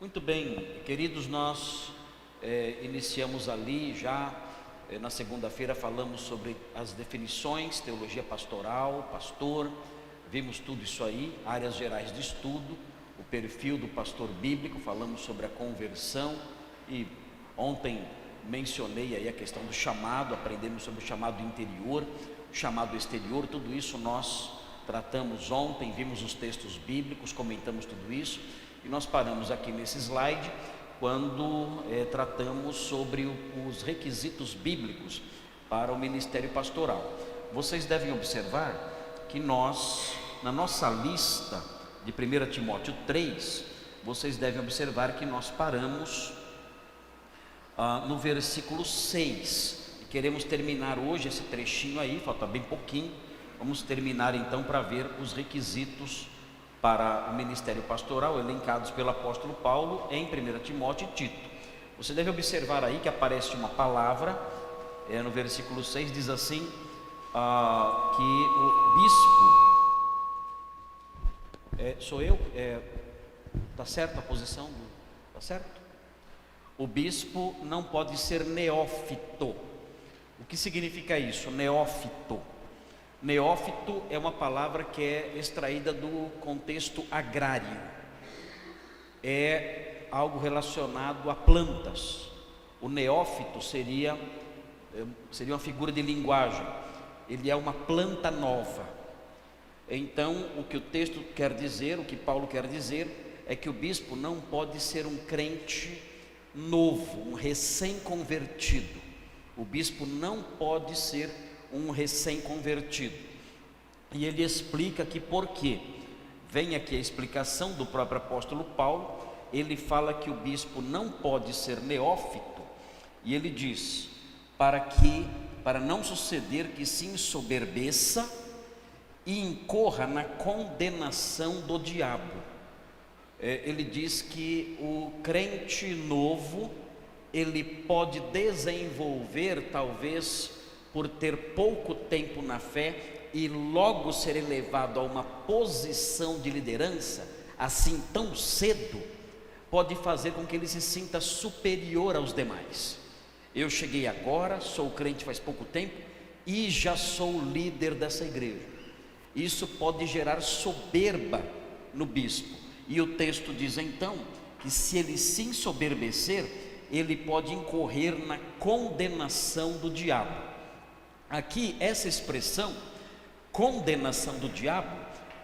Muito bem, queridos, nós iniciamos ali já, na segunda-feira falamos sobre as definições, teologia pastoral, pastor, vimos tudo isso aí, áreas gerais de estudo, o perfil do pastor bíblico, falamos sobre a conversão e ontem mencionei aí a questão do chamado, aprendemos sobre o chamado interior, o chamado exterior, tudo isso nós tratamos ontem, vimos os textos bíblicos, comentamos tudo isso. E nós paramos aqui nesse slide quando tratamos sobre os requisitos bíblicos para o ministério pastoral. Vocês devem observar que nós, na nossa lista de 1 Timóteo 3, vocês devem observar que nós paramos no versículo 6. E queremos terminar hoje esse trechinho aí, falta bem pouquinho. Vamos terminar então para ver os requisitos para o ministério pastoral, elencados pelo apóstolo Paulo em 1 Timóteo e Tito. Você deve observar aí que aparece uma palavra, no versículo 6 diz assim, que o bispo, sou eu, está certo a posição? Está certo? O bispo não pode ser neófito. O que significa isso, neófito? Neófito é uma palavra que é extraída do contexto agrário, é algo relacionado a plantas. O neófito seria uma figura de linguagem, ele é uma planta nova. Então o que o texto quer dizer, o que Paulo quer dizer, é que o bispo não pode ser um crente novo, um recém-convertido. O bispo não pode ser um recém-convertido. E ele explica aqui por quê. Vem aqui a explicação do próprio apóstolo Paulo. Ele fala que o bispo não pode ser neófito, e ele diz, para não suceder que se ensoberbeça e incorra na condenação do diabo. Ele diz que o crente novo, ele pode desenvolver, talvez por ter pouco tempo na fé e logo ser elevado a uma posição de liderança, assim tão cedo, pode fazer com que ele se sinta superior aos demais. Eu cheguei agora, sou crente faz pouco tempo e já sou o líder dessa igreja. Isso pode gerar soberba no bispo. E o texto diz então que se ele se ensoberbecer, ele pode incorrer na condenação do diabo. Aqui, essa expressão, condenação do diabo,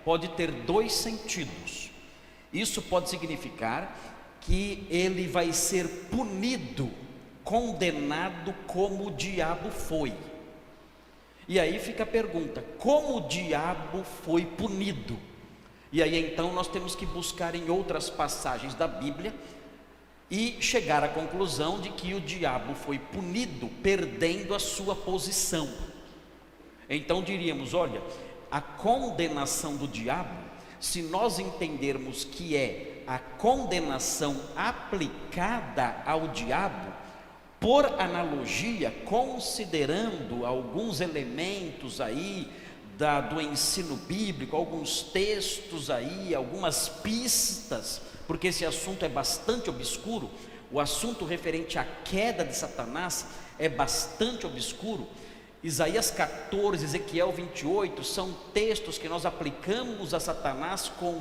pode ter dois sentidos. Isso pode significar que ele vai ser punido, condenado como o diabo foi. E aí fica a pergunta, como o diabo foi punido? E aí então nós temos que buscar em outras passagens da Bíblia e chegar à conclusão de que o diabo foi punido perdendo a sua posição. Então diríamos, olha, a condenação do diabo, se nós entendermos que é a condenação aplicada ao diabo, por analogia, considerando alguns elementos aí do ensino bíblico, alguns textos aí, algumas pistas, porque esse assunto é bastante obscuro, o assunto referente à queda de Satanás é bastante obscuro. Isaías 14, Ezequiel 28, são textos que nós aplicamos a Satanás com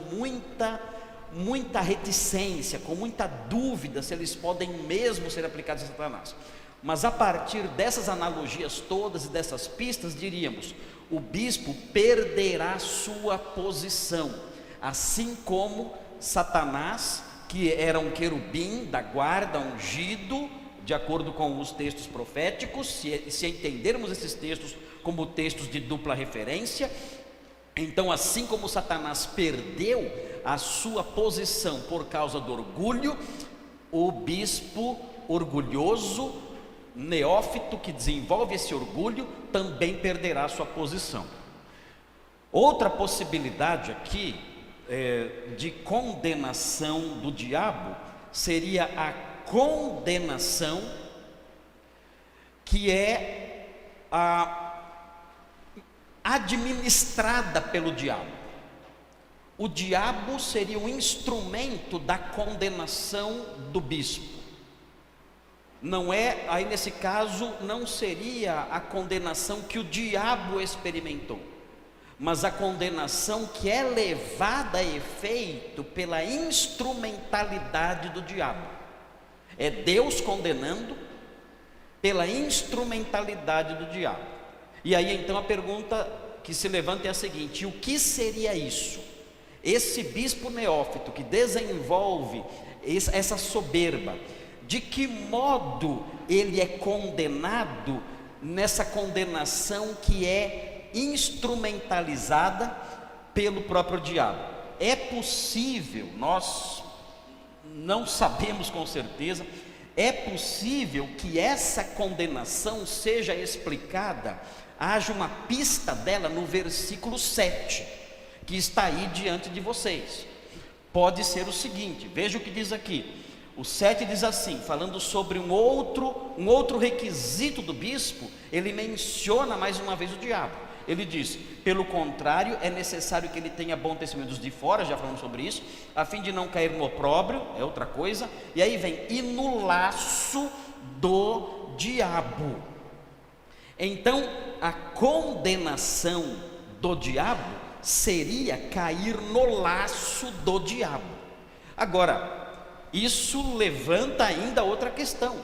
muita reticência, com muita dúvida se eles podem mesmo ser aplicados a Satanás. Mas a partir dessas analogias todas e dessas pistas, diríamos, o bispo perderá sua posição, assim como Satanás, que era um querubim da guarda, ungido, de acordo com os textos proféticos, se entendermos esses textos como textos de dupla referência, então assim como Satanás perdeu a sua posição por causa do orgulho, o bispo orgulhoso, neófito, que desenvolve esse orgulho, também perderá a sua posição. Outra possibilidade aqui, de condenação do diabo, seria a condenação que é administrada pelo diabo. o diabo seria um instrumento da condenação do bispo. Não é, aí nesse caso, não seria a condenação que o diabo experimentou, mas a condenação que é levada a efeito pela instrumentalidade do diabo. É Deus condenando pela instrumentalidade do diabo. E aí então a pergunta que se levanta é a seguinte: o que seria isso? Esse bispo neófito que desenvolve essa soberba, de que modo ele é condenado nessa condenação que é instrumentalizada pelo próprio diabo? É possível, nós não sabemos com certeza, é possível que essa condenação seja explicada, haja uma pista dela no versículo 7, que está aí diante de vocês. Pode ser o seguinte, veja o que diz aqui. O 7 diz assim, falando sobre um outro requisito do bispo, ele menciona mais uma vez o diabo. Ele diz: pelo contrário, é necessário que ele tenha bom testemunho dos de fora, já falamos sobre isso, a fim de não cair no opróbrio, é outra coisa. E aí vem, e no laço do diabo. Então, a condenação do diabo seria cair no laço do diabo. Agora, isso levanta ainda outra questão: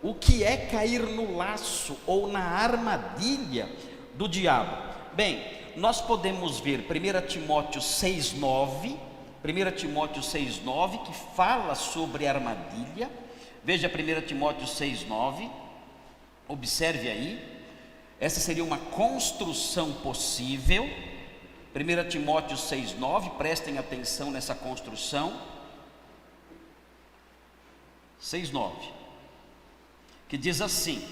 o que é cair no laço ou na armadilha do diabo? Bem, nós podemos ver 1 Timóteo 6,9, 1 Timóteo 6,9, que fala sobre armadilha. Veja 1 Timóteo 6,9, observe aí, essa seria uma construção possível. 1 Timóteo 6,9, prestem atenção nessa construção. 6,9, que diz assim: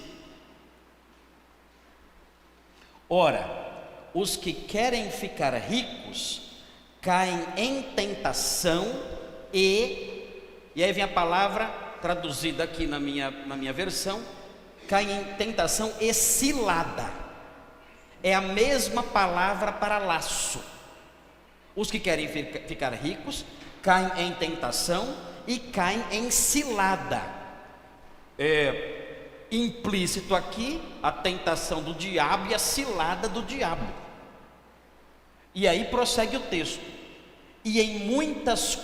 ora, os que querem ficar ricos caem em tentação e aí vem a palavra traduzida aqui na minha versão, caem em tentação e cilada. É a mesma palavra para laço. Os que querem ficar ricos caem em tentação e caem em cilada. Implícito aqui a tentação do diabo e a cilada do diabo. E aí prossegue o texto: e em muitas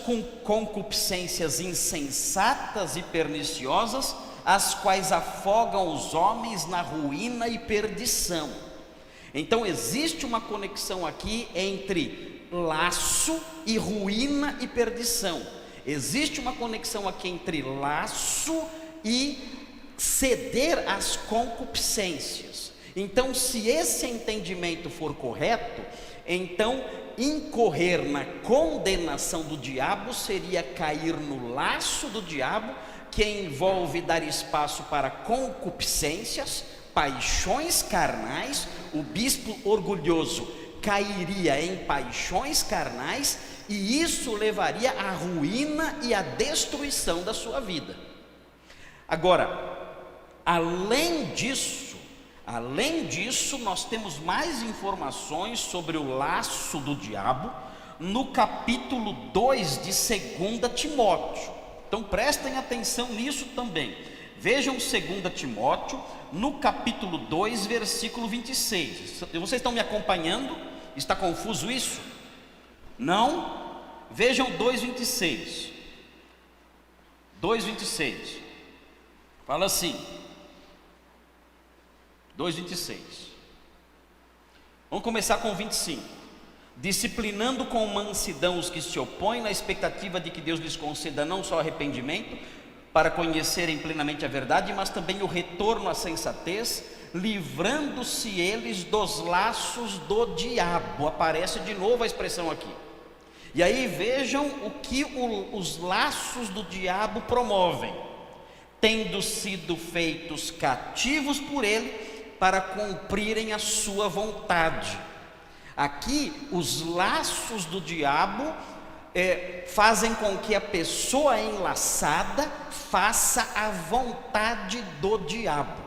concupiscências insensatas e perniciosas, as quais afogam os homens na ruína e perdição. Então existe uma conexão aqui entre laço e ruína e perdição. Existe uma conexão aqui entre laço e ceder às concupiscências. Então, se esse entendimento for correto, então incorrer na condenação do diabo seria cair no laço do diabo, que envolve dar espaço para concupiscências, paixões carnais. O bispo orgulhoso cairia em paixões carnais, e isso levaria à ruína e à destruição da sua vida. Agora, além disso, nós temos mais informações sobre o laço do diabo no capítulo 2 de 2 Timóteo. Então prestem atenção nisso também. Vejam 2 Timóteo, no capítulo 2, versículo 26. Vocês estão me acompanhando? Está confuso isso? Não? Vejam 2,26. 2,26. Fala assim, 2,26. Vamos começar com 25. Disciplinando com mansidão os que se opõem, na expectativa de que Deus lhes conceda não só arrependimento, para conhecerem plenamente a verdade, mas também o retorno à sensatez, livrando-se eles dos laços do diabo. Aparece de novo a expressão aqui. E aí vejam o que os laços do diabo promovem: tendo sido feitos cativos por ele, para cumprirem a sua vontade. Aqui, os laços do diabo fazem com que a pessoa enlaçada faça a vontade do diabo.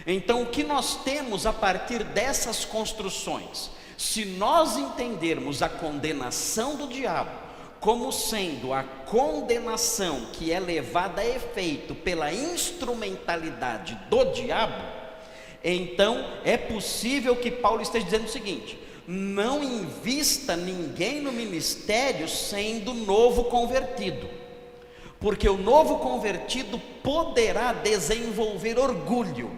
Então, o que nós temos a partir dessas construções? Se nós entendermos a condenação do diabo como sendo a condenação que é levada a efeito pela instrumentalidade do diabo, então é possível que Paulo esteja dizendo o seguinte: não invista ninguém no ministério sendo novo convertido, porque o novo convertido poderá desenvolver orgulho,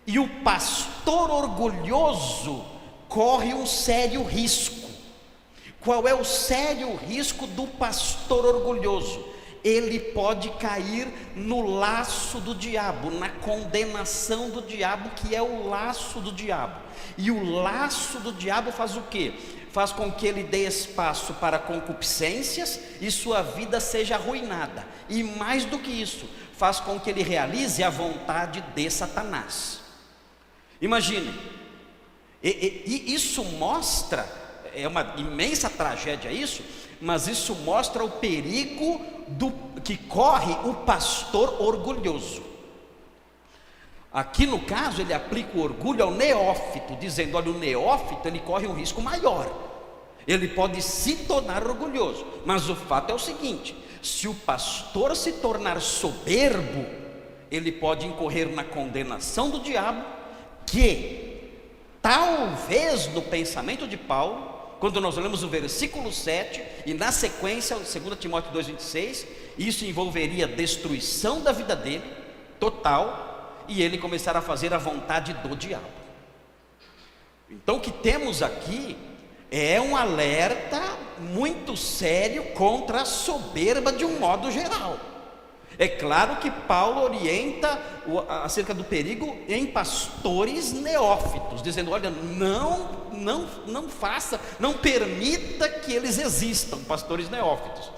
e o pastor orgulhoso corre um sério risco. Qual é o sério risco do pastor orgulhoso? Ele pode cair no laço do diabo, na condenação do diabo, que é o laço do diabo. E o laço do diabo faz o quê? Faz com que ele dê espaço para concupiscências e sua vida seja arruinada. E mais do que isso, faz com que ele realize a vontade de Satanás. Imagine, e isso mostra, é uma imensa tragédia isso, mas isso mostra o perigo que corre o pastor orgulhoso. Aqui no caso ele aplica o orgulho ao neófito, dizendo: olha, o neófito ele corre um risco maior, ele pode se tornar orgulhoso, mas o fato é o seguinte: se o pastor se tornar soberbo, ele pode incorrer na condenação do diabo, que talvez no pensamento de Paulo, quando nós olhamos o versículo 7 e na sequência 2 Timóteo 2,26, isso envolveria destruição da vida dele, total, e ele começar a fazer a vontade do diabo. Então o que temos aqui é um alerta muito sério contra a soberba de um modo geral. É claro que Paulo orienta acerca do perigo em pastores neófitos, dizendo: olha, não faça, não permita que eles existam, pastores neófitos,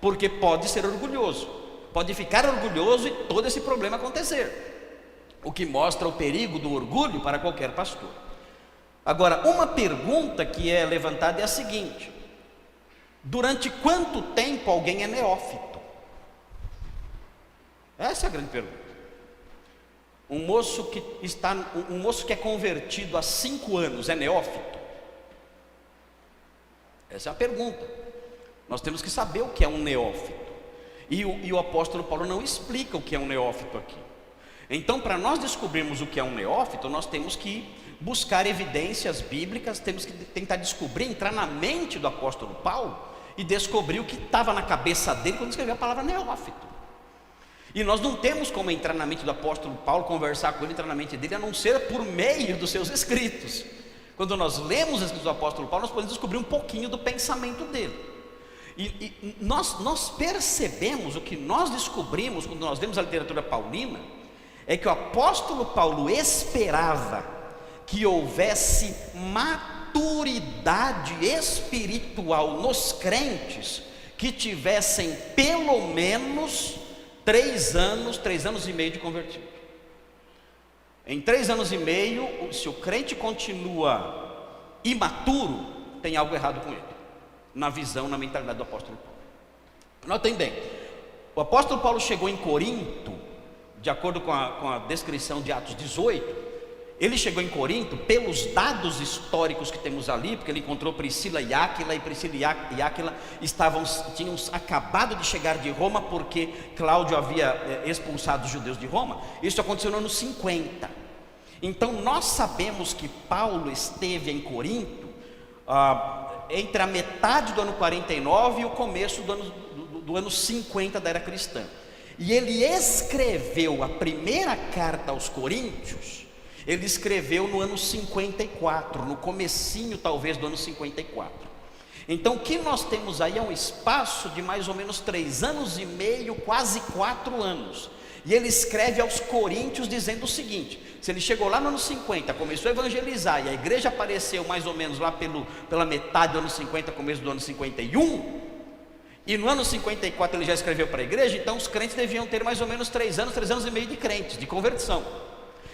porque pode ser orgulhoso, pode ficar orgulhoso e todo esse problema acontecer, o que mostra o perigo do orgulho para qualquer pastor. Agora, uma pergunta que é levantada é a seguinte: durante quanto tempo alguém é neófito? Essa é a grande pergunta. Um moço que é convertido há 5 anos é neófito? Essa é a pergunta. Nós temos que saber o que é um neófito, e o apóstolo Paulo não explica o que é um neófito aqui. Então, para nós descobrirmos o que é um neófito, nós temos que buscar evidências bíblicas, temos que tentar descobrir, entrar na mente do apóstolo Paulo e descobrir o que estava na cabeça dele quando escreveu a palavra neófito. E nós não temos como entrar na mente do apóstolo Paulo, conversar com ele, entrar na mente dele, a não ser por meio dos seus escritos. Quando nós lemos os escritos do apóstolo Paulo, nós podemos descobrir um pouquinho do pensamento dele. E nós percebemos, o que nós descobrimos quando nós lemos a literatura paulina, é que o apóstolo Paulo esperava que houvesse maturidade espiritual nos crentes que tivessem pelo menos 3 anos e meio de convertido. Em 3 anos e meio, se o crente continua imaturo, tem algo errado com ele, na visão, na mentalidade do apóstolo Paulo. Notem bem, o apóstolo Paulo chegou em Corinto, de acordo com a descrição de Atos 18, ele chegou em Corinto pelos dados históricos que temos ali, porque ele encontrou Priscila e Áquila, e Priscila e Áquila tinham acabado de chegar de Roma, porque Cláudio havia expulsado os judeus de Roma. Isso aconteceu no ano 50. Então nós sabemos que Paulo esteve em Corinto entre a metade do ano 49 e o começo do ano 50 da era cristã. E ele escreveu a primeira carta aos Coríntios, ele escreveu no ano 54, no comecinho talvez do ano 54. Então o que nós temos aí é um espaço de mais ou menos 3 anos e meio, quase 4 anos. E ele escreve aos Coríntios dizendo o seguinte: se ele chegou lá no ano 50, começou a evangelizar, e a igreja apareceu mais ou menos lá pela metade do ano 50, começo do ano 51, e no ano 54 ele já escreveu para a igreja, então os crentes deviam ter mais ou menos 3 anos e meio de crentes, de conversão.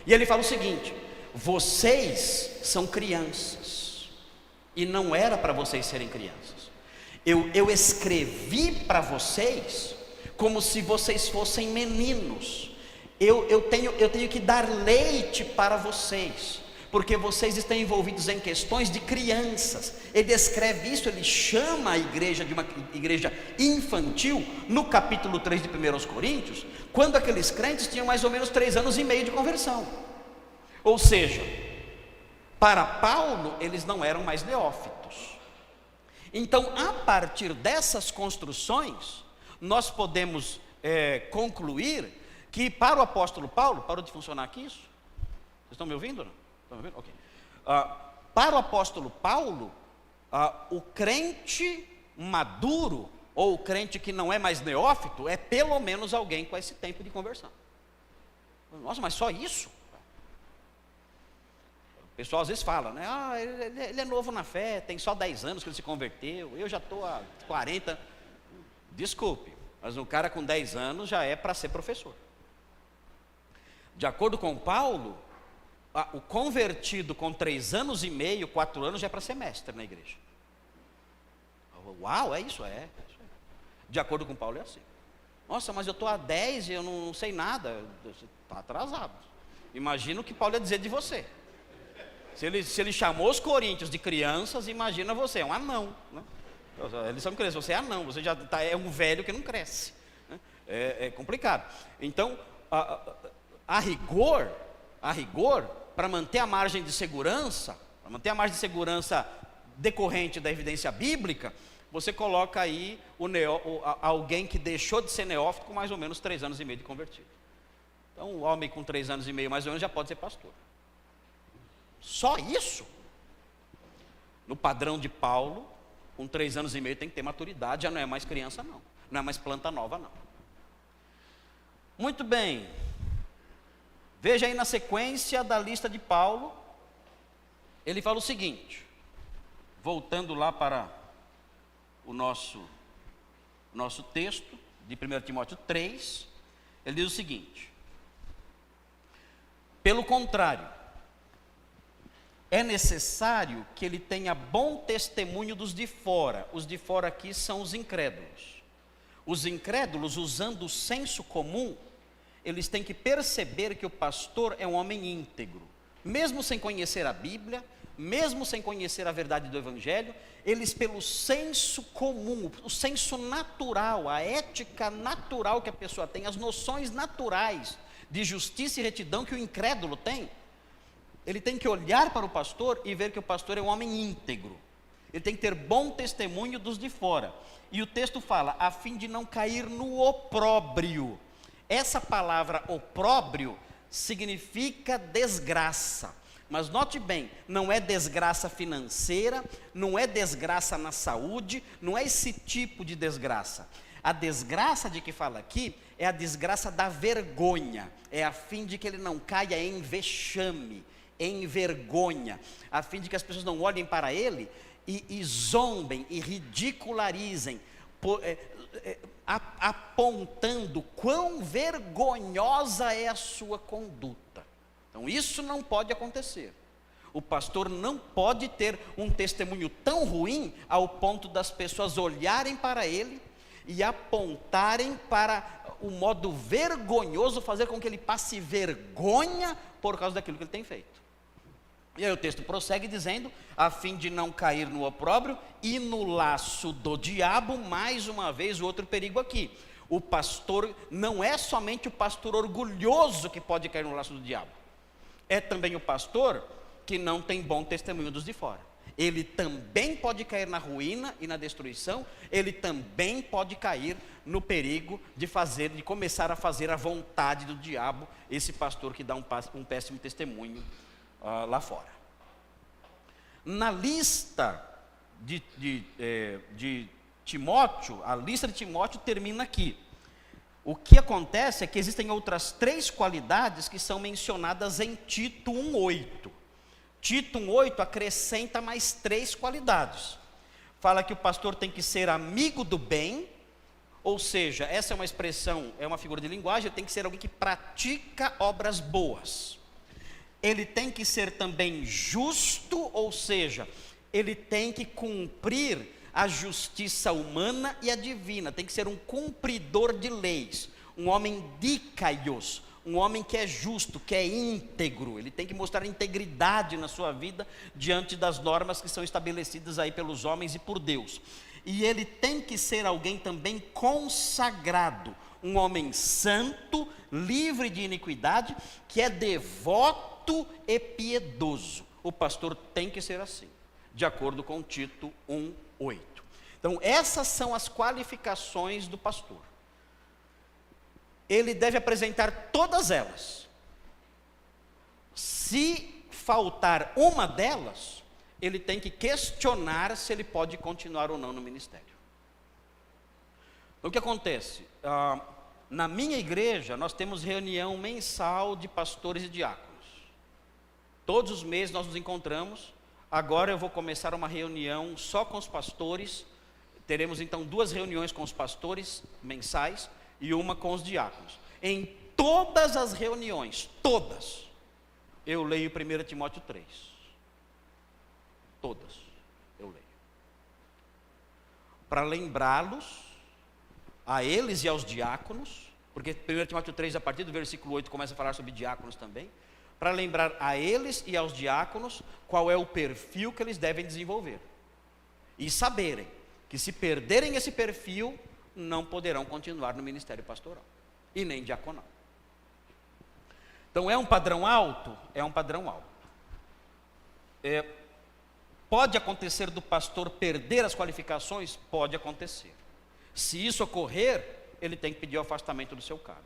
E ele fala o seguinte: vocês são crianças, e não era para vocês serem crianças. Eu escrevi para vocês como se vocês fossem meninos. Eu tenho que dar leite para vocês, porque vocês estão envolvidos em questões de crianças. Ele descreve isso, ele chama a igreja de uma igreja infantil, no capítulo 3 de 1 Coríntios, quando aqueles crentes tinham mais ou menos 3 anos e meio de conversão. Ou seja, para Paulo, eles não eram mais neófitos. Então, a partir dessas construções, nós podemos concluir que para o apóstolo Paulo, parou de funcionar aqui isso? Vocês estão me ouvindo? Não? Estão me ouvindo? Ok. Para o apóstolo Paulo, o crente maduro, ou o crente que não é mais neófito, é pelo menos alguém com esse tempo de conversão. Nossa, mas só isso? O pessoal às vezes fala, né? Ele é novo na fé, tem só 10 anos que ele se converteu, eu já estou há 40. Desculpe, mas um cara com 10 anos já é para ser professor. De acordo com Paulo, o convertido com 3 anos e meio, 4 anos, já é para ser mestre na igreja. Uau, é isso? É. De acordo com Paulo é assim. Nossa, mas eu estou há 10 e eu não sei nada. Está atrasado. Imagina o que Paulo ia dizer de você. Se ele chamou os coríntios de crianças, imagina você, é um anão, né? Eles são crianças, você é anão, você já é um velho que não cresce, né? É complicado. Então, a rigor, para manter a margem de segurança, decorrente da evidência bíblica, você coloca aí alguém que deixou de ser neófito com mais ou menos 3 anos e meio de convertido. Então, o homem com 3 anos e meio mais ou menos já pode ser pastor. Só isso? No padrão de Paulo, com 3 anos e meio tem que ter maturidade, já não é mais criança não, não é mais planta nova não. Muito bem, veja aí na sequência da lista de Paulo, ele fala o seguinte, voltando lá para o nosso texto, de 1 Timóteo 3, ele diz o seguinte: pelo contrário, é necessário que ele tenha bom testemunho dos de fora. Os de fora aqui são os incrédulos. Os incrédulos, usando o senso comum, eles têm que perceber que o pastor é um homem íntegro. Mesmo sem conhecer a Bíblia, mesmo sem conhecer a verdade do Evangelho, eles pelo senso comum, o senso natural, a ética natural que a pessoa tem, as noções naturais de justiça e retidão que o incrédulo tem, ele tem que olhar para o pastor e ver que o pastor é um homem íntegro. Ele tem que ter bom testemunho dos de fora. E o texto fala, a fim de não cair no opróbrio. Essa palavra opróbrio significa desgraça. Mas note bem, não é desgraça financeira, não é desgraça na saúde, não é esse tipo de desgraça. A desgraça de que fala aqui é a desgraça da vergonha. É a fim de que ele não caia em vexame, em vergonha, a fim de que as pessoas não olhem para ele e zombem e ridicularizem, apontando quão vergonhosa é a sua conduta. Então isso não pode acontecer. O pastor não pode ter um testemunho tão ruim ao ponto das pessoas olharem para ele e apontarem para o modo vergonhoso, fazer com que ele passe vergonha por causa daquilo que ele tem feito. E aí o texto prossegue dizendo, a fim de não cair no opróbrio e no laço do diabo. Mais uma vez o outro perigo aqui, o pastor não é somente o pastor orgulhoso que pode cair no laço do diabo, é também o pastor que não tem bom testemunho dos de fora. Ele também pode cair na ruína e na destruição, ele também pode cair no perigo de começar a fazer a vontade do diabo, esse pastor que dá um péssimo testemunho lá fora. Na lista de Timóteo, a lista de Timóteo termina aqui. O que acontece é que existem outras 3 qualidades que são mencionadas em Tito 1:8. Tito 1:8 acrescenta mais 3 qualidades. Fala que o pastor tem que ser amigo do bem, ou seja, essa é uma expressão, é uma figura de linguagem, tem que ser alguém que pratica obras boas. Ele tem que ser também justo, ou seja, ele tem que cumprir a justiça humana e a divina, tem que ser um cumpridor de leis, um homem dikaios, um homem que é justo, que é íntegro, ele tem que mostrar integridade na sua vida diante das normas que são estabelecidas aí pelos homens e por Deus. E ele tem que ser alguém também consagrado, um homem santo, livre de iniquidade, que é devoto e piedoso. O pastor tem que ser assim, de acordo com Tito 1:8. Então, essas são as qualificações do pastor. Ele deve apresentar todas elas. Se faltar uma delas, ele tem que questionar se ele pode continuar ou não no ministério. Então, o que acontece? Na minha igreja, nós temos reunião mensal de pastores e diáconos. Todos os meses nós nos encontramos. Agora eu vou começar uma reunião só com os pastores. Teremos então 2 reuniões com os pastores mensais e uma com os diáconos. Em todas as reuniões, todas, eu leio 1 Timóteo 3. Todas eu leio. Para lembrá-los, a eles e aos diáconos, porque 1 Timóteo 3, a partir do versículo 8, começa a falar sobre diáconos também, para lembrar a eles e aos diáconos qual é o perfil que eles devem desenvolver. E saberem que se perderem esse perfil, não poderão continuar no ministério pastoral e nem diaconal. Então é um padrão alto? É um padrão alto. Pode acontecer do pastor perder as qualificações? Pode acontecer. Se isso ocorrer, ele tem que pedir o afastamento do seu cargo,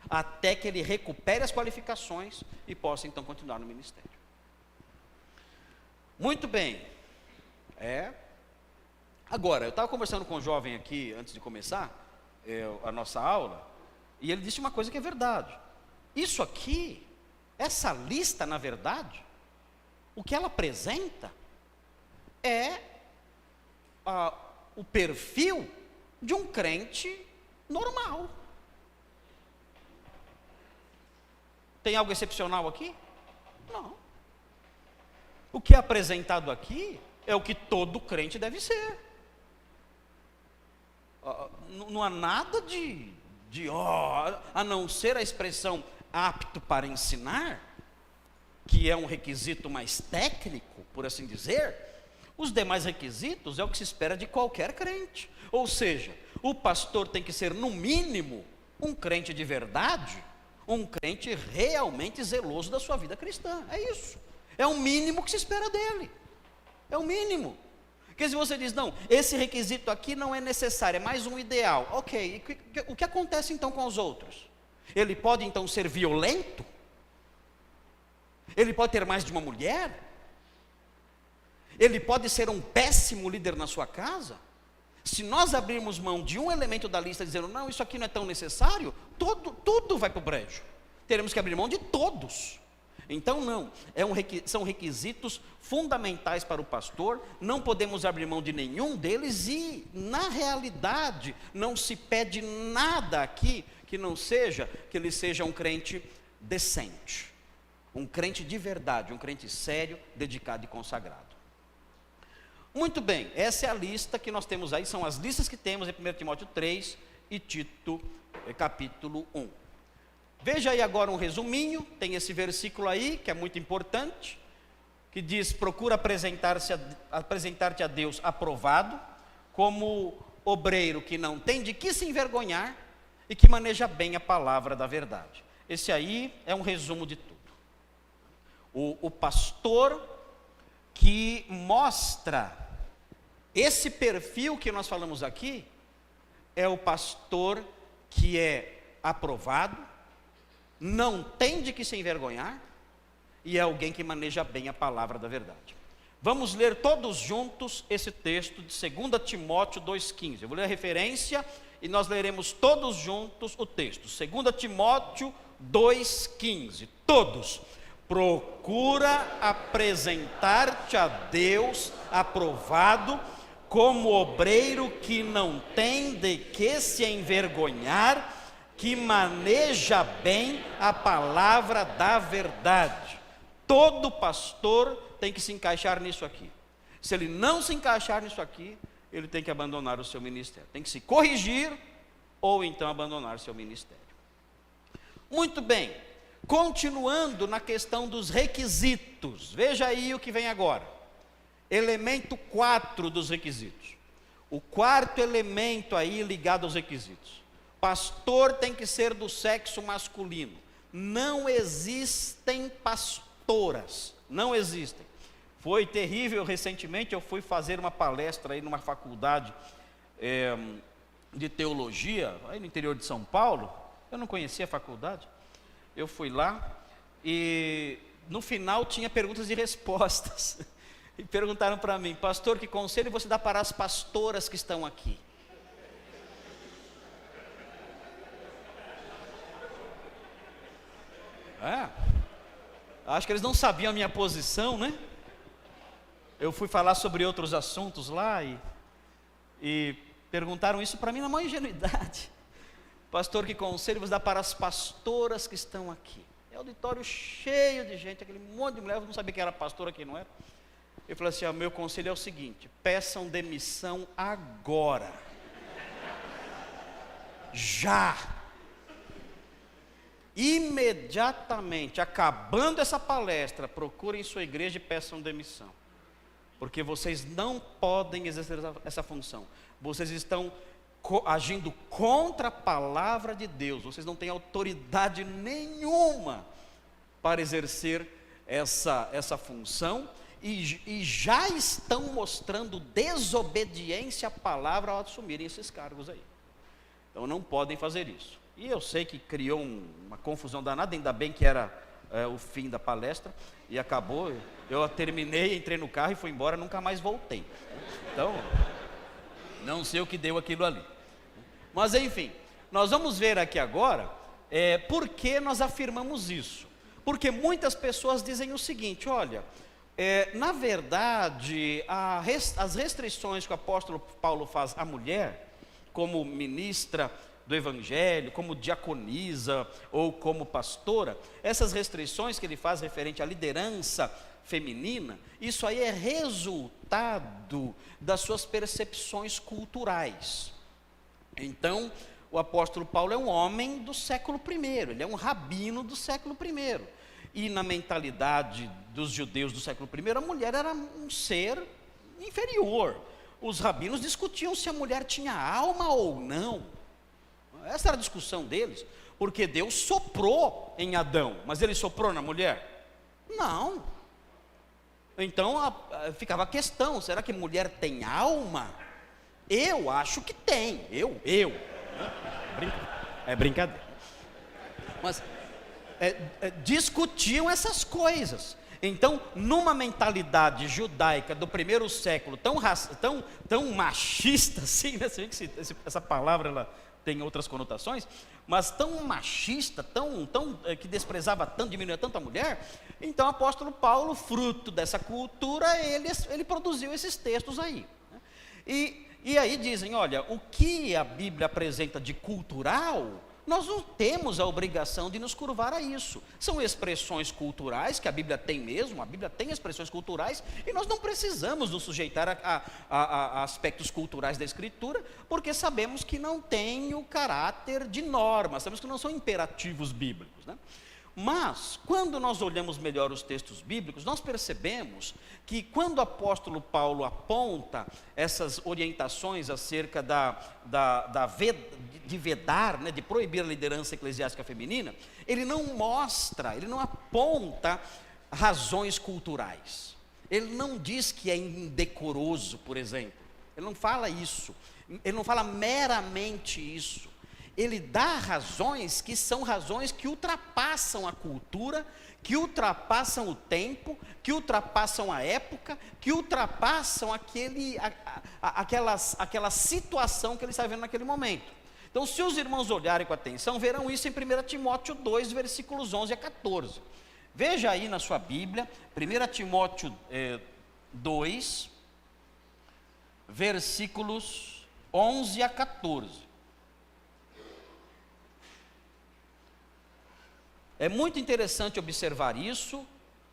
até que ele recupere as qualificações e possa então continuar no ministério. Muito bem. Agora, eu estava conversando com um jovem aqui, antes de começar a nossa aula, e ele disse uma coisa que é verdade. Isso aqui, essa lista, na verdade, o que ela apresenta é o perfil de um crente normal. Tem algo excepcional aqui? Não. O que é apresentado aqui é o que todo crente deve ser. Não há nada a não ser a expressão apto para ensinar, que é um requisito mais técnico, por assim dizer. Os demais requisitos é o que se espera de qualquer crente. Ou seja, o pastor tem que ser, no mínimo, um crente de verdade, um crente realmente zeloso da sua vida cristã. É isso. É o mínimo que se espera dele. É o mínimo. Porque se você diz, não, esse requisito aqui não é necessário, é mais um ideal. Ok, o que acontece então com os outros? Ele pode então ser violento? Ele pode ter mais de uma mulher? Ele pode ser um péssimo líder na sua casa? Se nós abrirmos mão de um elemento da lista dizendo, não, isso aqui não é tão necessário, tudo vai para o brejo. Teremos que abrir mão de todos. Então não, são requisitos fundamentais para o pastor, não podemos abrir mão de nenhum deles e, na realidade, não se pede nada aqui que não seja, que ele seja um crente decente, um crente de verdade, um crente sério, dedicado e consagrado. Muito bem, essa é a lista que nós temos aí, são as listas que temos em 1 Timóteo 3 e Tito capítulo 1. Veja aí agora um resuminho, tem esse versículo aí, que é muito importante, que diz, procura apresentar-te a Deus aprovado, como obreiro que não tem de que se envergonhar e que maneja bem a palavra da verdade. Esse aí é um resumo de tudo. O pastor que mostra esse perfil que nós falamos aqui, é o pastor que é aprovado, não tem de que se envergonhar, e é alguém que maneja bem a palavra da verdade. Vamos ler todos juntos esse texto de 2 Timóteo 2,15. Eu vou ler a referência e nós leremos todos juntos o texto. 2 Timóteo 2,15. Todos. Procura apresentar-te a Deus aprovado, como obreiro que não tem de que se envergonhar, que maneja bem a palavra da verdade. Todo pastor tem que se encaixar nisso aqui. Se ele não se encaixar nisso aqui, ele tem que abandonar o seu ministério. Tem que se corrigir ou então abandonar o seu ministério. Muito bem, continuando na questão dos requisitos, veja aí o que vem agora. Elemento 4 dos requisitos. O quarto elemento aí ligado aos requisitos. Pastor tem que ser do sexo masculino. Não existem pastoras, não existem. Foi terrível, recentemente eu fui fazer uma palestra aí numa faculdade de teologia, aí no interior de São Paulo. Eu não conhecia a faculdade, eu fui lá e no final tinha perguntas e respostas. E perguntaram para mim: pastor, que conselho você dá para as pastoras que estão aqui? Acho que eles não sabiam a minha posição, né? Eu fui falar sobre outros assuntos lá e perguntaram isso para mim na maior ingenuidade. Pastor, que conselho você dá para as pastoras que estão aqui? É auditório cheio de gente, aquele monte de mulher, eu não sabia que era pastora, quem não era. Eu falei assim: meu conselho é o seguinte: peçam demissão agora. Já. Imediatamente, acabando essa palestra, procurem sua igreja e peçam demissão. Porque vocês não podem exercer essa função. Vocês estão agindo contra a palavra de Deus. Vocês não têm autoridade nenhuma para exercer essa função. E já estão mostrando desobediência à palavra ao assumirem esses cargos aí. Então não podem fazer isso. E eu sei que criou uma confusão danada, ainda bem que era o fim da palestra, e acabou, eu terminei, entrei no carro e fui embora, nunca mais voltei. Então, não sei o que deu aquilo ali. Mas enfim, nós vamos ver aqui agora, por que nós afirmamos isso. Porque muitas pessoas dizem o seguinte: olha, na verdade, as restrições que o apóstolo Paulo faz à mulher, como ministra do evangelho, como diaconisa ou como pastora, essas restrições que ele faz referente à liderança feminina, isso aí é resultado das suas percepções culturais. Então, o apóstolo Paulo é um homem do século I, ele é um rabino do século I, e na mentalidade dos judeus do século I, a mulher era um ser inferior. Os rabinos discutiam se a mulher tinha alma ou não. Essa era a discussão deles, porque Deus soprou em Adão, mas ele soprou na mulher? Não. Então ficava a questão: será que mulher tem alma? Eu acho que tem. É brincadeira. Mas discutiam essas coisas. Então, numa mentalidade judaica do primeiro século, tão machista assim, né? Você vê que essa palavra ela tem outras conotações, mas tão machista, que desprezava tanto, diminuía tanto a mulher. Então o apóstolo Paulo, fruto dessa cultura, ele produziu esses textos aí, né? E aí dizem: olha, o que a Bíblia apresenta de cultural, nós não temos a obrigação de nos curvar a isso. São expressões culturais que a Bíblia tem mesmo, a Bíblia tem expressões culturais, e nós não precisamos nos sujeitar a aspectos culturais da Escritura, porque sabemos que não tem o caráter de norma, sabemos que não são imperativos bíblicos, né? Mas, quando nós olhamos melhor os textos bíblicos, nós percebemos que quando o apóstolo Paulo aponta essas orientações acerca de vedar, né, de proibir a liderança eclesiástica feminina, ele não aponta razões culturais. Ele não diz que é indecoroso, por exemplo. Ele não fala isso. Ele não fala meramente isso. Ele dá razões que são razões que ultrapassam a cultura, que ultrapassam o tempo, que ultrapassam a época, que ultrapassam aquela situação que ele está vivendo naquele momento. Então, se os irmãos olharem com atenção, verão isso em 1 Timóteo 2, versículos 11 a 14. Veja aí na sua Bíblia, 1 Timóteo 2, versículos 11 a 14. É muito interessante observar isso,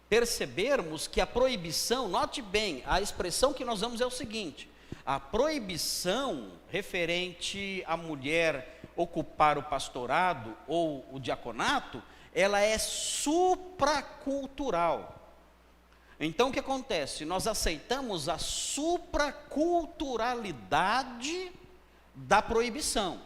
percebermos que a proibição, note bem, a expressão que nós vamos é o seguinte: a proibição referente à mulher ocupar o pastorado ou o diaconato, ela é supracultural. Então o que acontece? Nós aceitamos a supraculturalidade da proibição.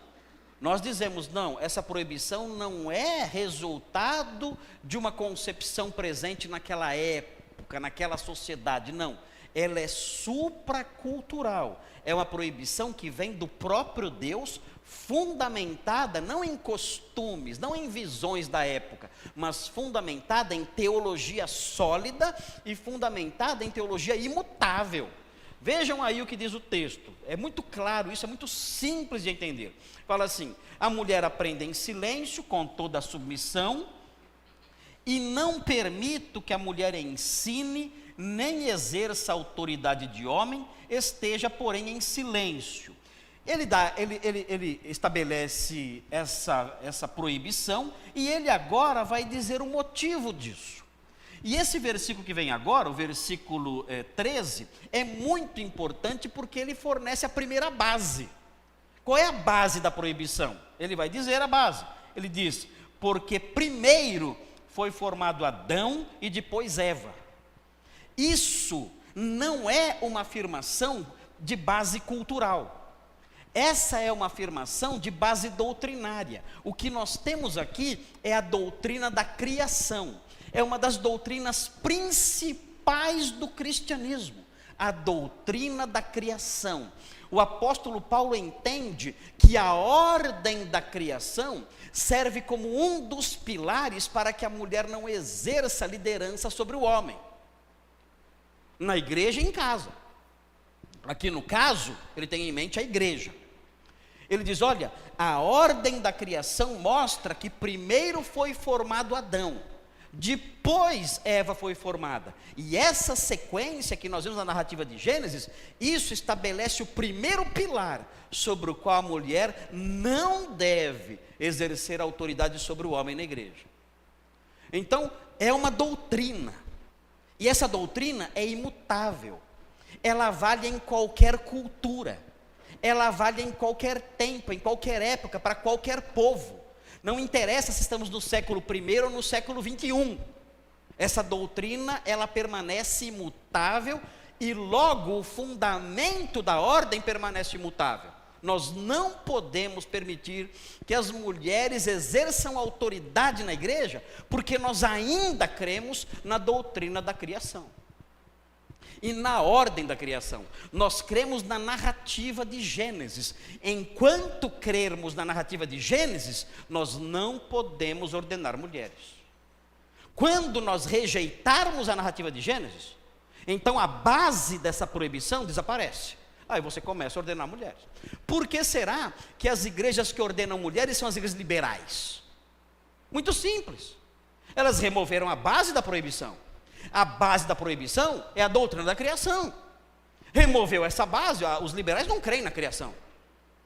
Nós dizemos, não, essa proibição não é resultado de uma concepção presente naquela época, naquela sociedade, não. Ela é supracultural. É uma proibição que vem do próprio Deus, fundamentada não em costumes, não em visões da época, mas fundamentada em teologia sólida e fundamentada em teologia imutável. Vejam aí o que diz o texto, é muito claro, isso é muito simples de entender. Fala assim: a mulher aprende em silêncio, com toda a submissão, e não permito que a mulher ensine, nem exerça autoridade de homem, esteja, porém, em silêncio. Ele estabelece essa proibição, e ele agora vai dizer o motivo disso. E esse versículo que vem agora, o versículo 13, é muito importante porque ele fornece a primeira base. Qual é a base da proibição? Ele vai dizer a base. Ele diz, porque primeiro foi formado Adão e depois Eva. Isso não é uma afirmação de base cultural. Essa é uma afirmação de base doutrinária. O que nós temos aqui é a doutrina da criação. É uma das doutrinas principais do cristianismo, a doutrina da criação. O apóstolo Paulo entende que a ordem da criação serve como um dos pilares para que a mulher não exerça liderança sobre o homem, na igreja e em casa. Aqui no caso, ele tem em mente a igreja. Ele diz, olha, a ordem da criação mostra que primeiro foi formado Adão, depois Eva foi formada. E essa sequência que nós vemos na narrativa de Gênesis, isso estabelece o primeiro pilar sobre o qual a mulher não deve exercer autoridade sobre o homem na igreja. Então, é uma doutrina. E essa doutrina é imutável. Ela vale em qualquer cultura. Ela vale em qualquer tempo, em qualquer época, para qualquer povo. Não interessa se estamos no século I ou no século XXI. Essa doutrina, ela permanece imutável e logo o fundamento da ordem permanece imutável. Nós não podemos permitir que as mulheres exerçam autoridade na igreja, porque nós ainda cremos na doutrina da criação. E na ordem da criação, nós cremos na narrativa de Gênesis. Enquanto crermos na narrativa de Gênesis, nós não podemos ordenar mulheres. Quando nós rejeitarmos a narrativa de Gênesis, então a base dessa proibição desaparece. Aí você começa a ordenar mulheres. Por que será que as igrejas que ordenam mulheres são as igrejas liberais? Muito simples. Elas removeram a base da proibição. A base da proibição é a doutrina da criação. Removeu essa base, os liberais não creem na criação.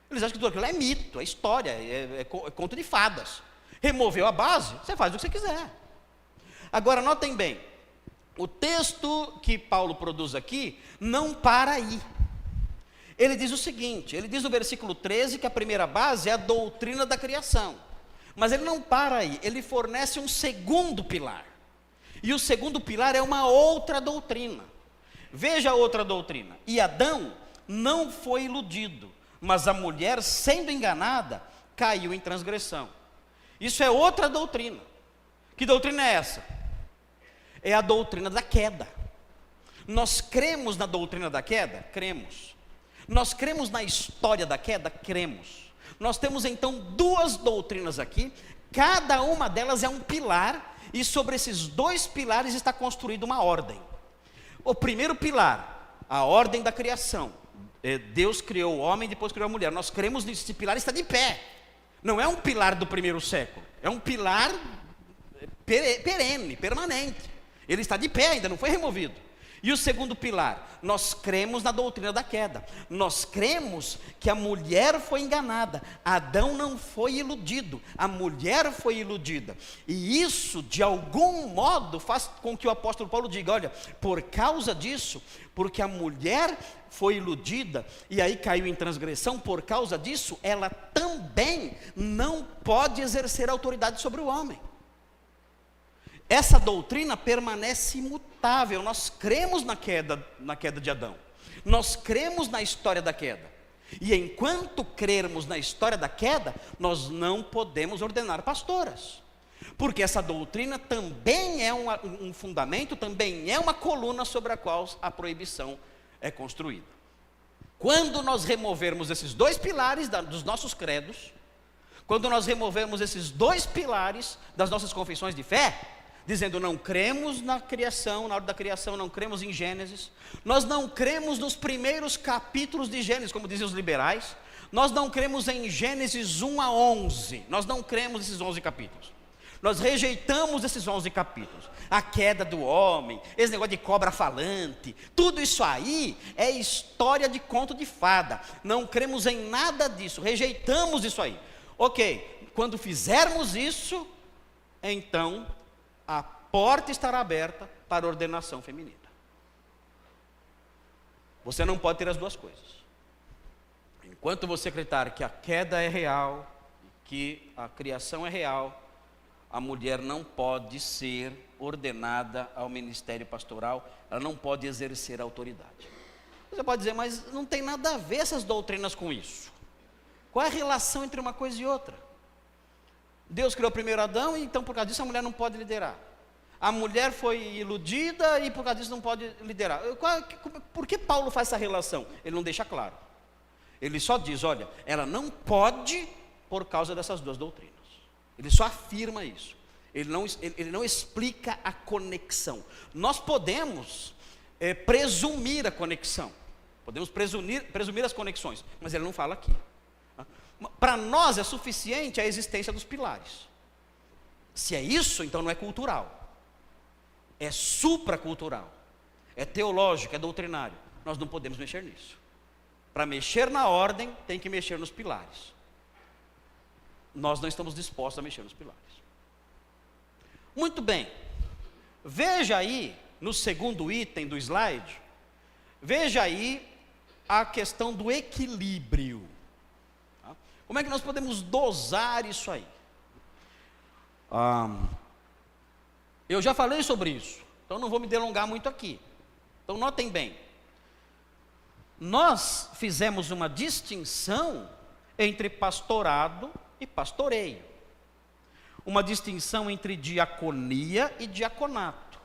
Eles acham que tudo aquilo é mito, é história, é conto de fadas. Removeu a base, você faz o que você quiser. Agora, notem bem, o texto que Paulo produz aqui não para aí. Ele diz o seguinte, ele diz no versículo 13 que a primeira base é a doutrina da criação. Mas ele não para aí, ele fornece um segundo pilar. E o segundo pilar é uma outra doutrina. Veja a outra doutrina. E Adão não foi iludido, mas a mulher, sendo enganada, caiu em transgressão. Isso é outra doutrina. Que doutrina é essa? É a doutrina da queda. Nós cremos na doutrina da queda? Cremos. Nós cremos na história da queda? Cremos. Nós temos então duas doutrinas aqui, cada uma delas é um pilar, e sobre esses dois pilares está construída uma ordem. O primeiro pilar, a ordem da criação. Deus criou o homem, depois criou a mulher. Nós cremos nisso, esse pilar está de pé. Não é um pilar do primeiro século, é um pilar perene, permanente. Ele está de pé ainda, não foi removido. E o segundo pilar, nós cremos na doutrina da queda. Nós cremos que a mulher foi enganada, Adão não foi iludido, a mulher foi iludida. E isso, de algum modo, faz com que o apóstolo Paulo diga: olha, por causa disso, porque a mulher foi iludida e aí caiu em transgressão, por causa disso, ela também não pode exercer autoridade sobre o homem. Essa doutrina permanece imutável. Nós cremos na queda de Adão. Nós cremos na história da queda. E enquanto crermos na história da queda, nós não podemos ordenar pastoras. Porque essa doutrina também é um fundamento, também é uma coluna sobre a qual a proibição é construída. Quando nós removermos esses dois pilares dos nossos credos, quando nós removermos esses dois pilares das nossas confissões de fé, dizendo não cremos na criação, na ordem da criação, não cremos em Gênesis, nós não cremos nos primeiros capítulos de Gênesis, como dizem os liberais, nós não cremos em Gênesis 1 a 11, nós não cremos nesses 11 capítulos, nós rejeitamos esses 11 capítulos, a queda do homem, esse negócio de cobra falante, tudo isso aí é história de conto de fada, não cremos em nada disso, rejeitamos isso aí. Ok, quando fizermos isso, então a porta estará aberta para a ordenação feminina. Você não pode ter as duas coisas. Enquanto você acreditar que a queda é real, que a criação é real, a mulher não pode ser ordenada ao ministério pastoral, ela não pode exercer autoridade. Você pode dizer, mas não tem nada a ver essas doutrinas com isso. Qual é a relação entre uma coisa e outra? Deus criou o primeiro Adão, e então por causa disso a mulher não pode liderar. A mulher foi iludida e por causa disso não pode liderar. Por que Paulo faz essa relação? Ele não deixa claro. Ele só diz, olha, ela não pode por causa dessas duas doutrinas. Ele só afirma isso. Ele não explica a conexão. Nós podemos presumir a conexão. Podemos presumir as conexões, mas ele não fala aqui. Para nós é suficiente a existência dos pilares. Se é isso, então não é cultural. É supracultural. É teológico, é doutrinário. Nós não podemos mexer nisso. Para mexer na ordem, tem que mexer nos pilares. Nós não estamos dispostos a mexer nos pilares. Muito bem. Veja aí, no segundo item do slide, veja aí a questão do equilíbrio. Como é que nós podemos dosar isso aí? Eu já falei sobre isso, então não vou me delongar muito aqui. Então notem bem. Nós fizemos uma distinção entre pastorado e pastoreio. Uma distinção entre diaconia e diaconato.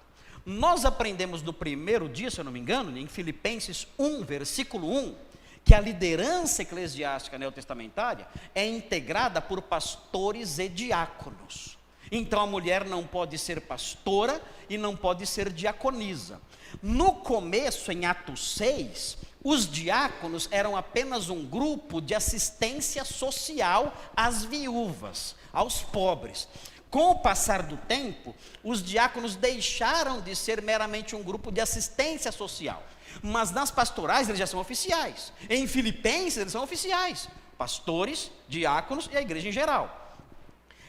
Nós aprendemos no primeiro dia, se eu não me engano, em Filipenses 1, versículo 1, que a liderança eclesiástica neotestamentária é integrada por pastores e diáconos. Então a mulher não pode ser pastora e não pode ser diaconisa. No começo, em Atos 6, os diáconos eram apenas um grupo de assistência social às viúvas, aos pobres. Com o passar do tempo, os diáconos deixaram de ser meramente um grupo de assistência social. Mas nas pastorais eles já são oficiais. Em Filipenses eles são oficiais. Pastores, diáconos e a igreja em geral.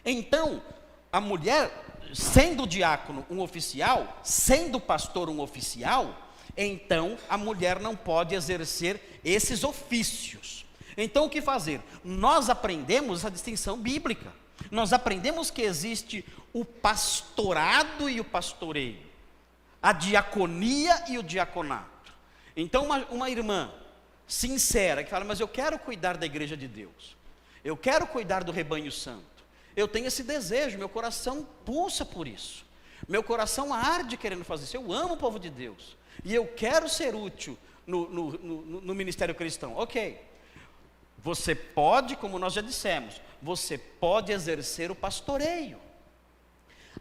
Então, a mulher, sendo diácono um oficial, sendo pastor um oficial, então a mulher não pode exercer esses ofícios. Então o que fazer? Nós aprendemos essa distinção bíblica. Nós aprendemos que existe o pastorado e o pastoreio, a diaconia e o diaconato. Então uma irmã sincera que fala, mas eu quero cuidar da igreja de Deus, eu quero cuidar do rebanho santo, eu tenho esse desejo, meu coração pulsa por isso, meu coração arde querendo fazer isso, eu amo o povo de Deus, e eu quero ser útil no ministério cristão. Ok, você pode, como nós já dissemos, você pode exercer o pastoreio.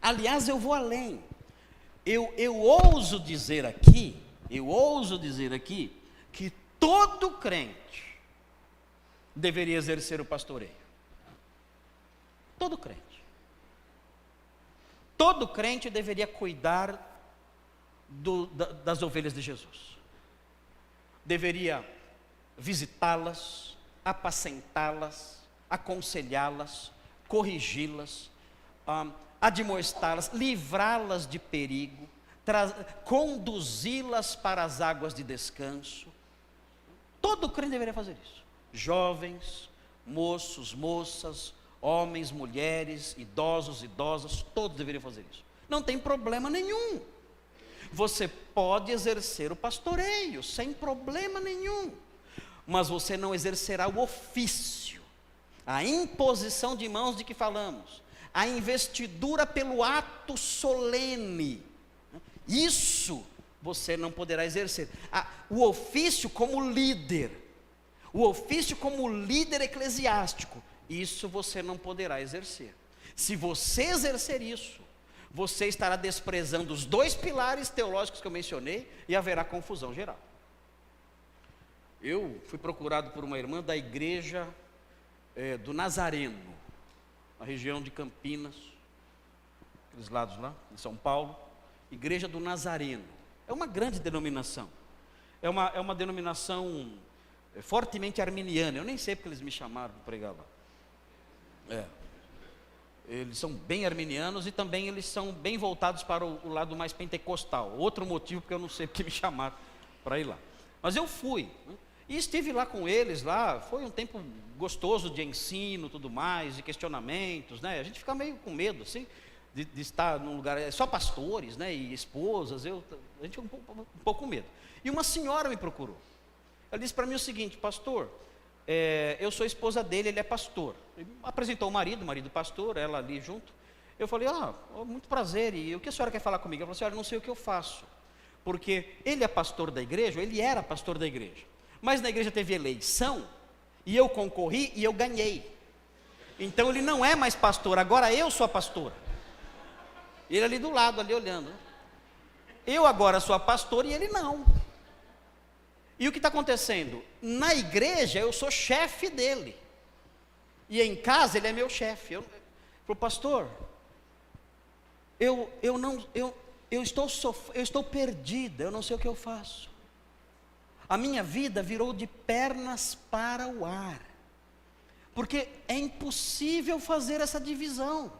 Aliás, eu vou além, eu ouso dizer aqui que todo crente deveria exercer o pastoreio. Todo crente. Todo crente deveria cuidar das ovelhas de Jesus. Deveria visitá-las, apacentá-las, aconselhá-las, corrigi-las, admoestá-las, livrá-las de perigo, conduzi-las para as águas de descanso. Todo crente deveria fazer isso. Jovens, moços, moças, homens, mulheres, idosos, idosas, todos deveriam fazer isso. Não tem problema nenhum. Você pode exercer o pastoreio sem problema nenhum, mas você não exercerá o ofício, a imposição de mãos de que falamos, a investidura pelo ato solene. Isso você não poderá exercer. O ofício como líder, o ofício como líder eclesiástico, isso você não poderá exercer. Se você exercer isso, você estará desprezando os 2 pilares teológicos que eu mencionei e haverá confusão geral. Eu fui procurado por uma irmã da igreja do Nazareno, na região de Campinas, aqueles lados lá, em São Paulo, Igreja do Nazareno. É uma grande denominação, é uma denominação fortemente arminiana. Eu nem sei porque eles me chamaram para pregar lá. Eles são bem arminianos e também eles são bem voltados para o lado mais pentecostal. Outro motivo porque eu não sei porque me chamaram para ir lá. Mas eu fui, né? E estive lá com eles, lá, foi um tempo gostoso de ensino, tudo mais, de questionamentos, né? A gente fica meio com medo, assim, de estar num lugar, só pastores, né, e esposas, a gente fica um pouco com medo. E uma senhora me procurou. Ela disse para mim o seguinte: pastor, eu sou esposa dele, ele é pastor. Ele apresentou o marido pastor, ela ali junto. Eu falei: muito prazer, e o que a senhora quer falar comigo? Ela falou: senhora, não sei o que eu faço, porque ele é pastor da igreja, ele era pastor da igreja, mas na igreja teve eleição, e eu concorri e eu ganhei. Então ele não é mais pastor, agora eu sou a pastora. Ele ali do lado, ali olhando. Eu agora sou a pastora e ele não. E o que está acontecendo? Na igreja eu sou chefe dele, e em casa ele é meu chefe. Eu falei: pastor, eu estou perdida, eu não sei o que eu faço. A minha vida virou de pernas para o ar, porque é impossível fazer essa divisão.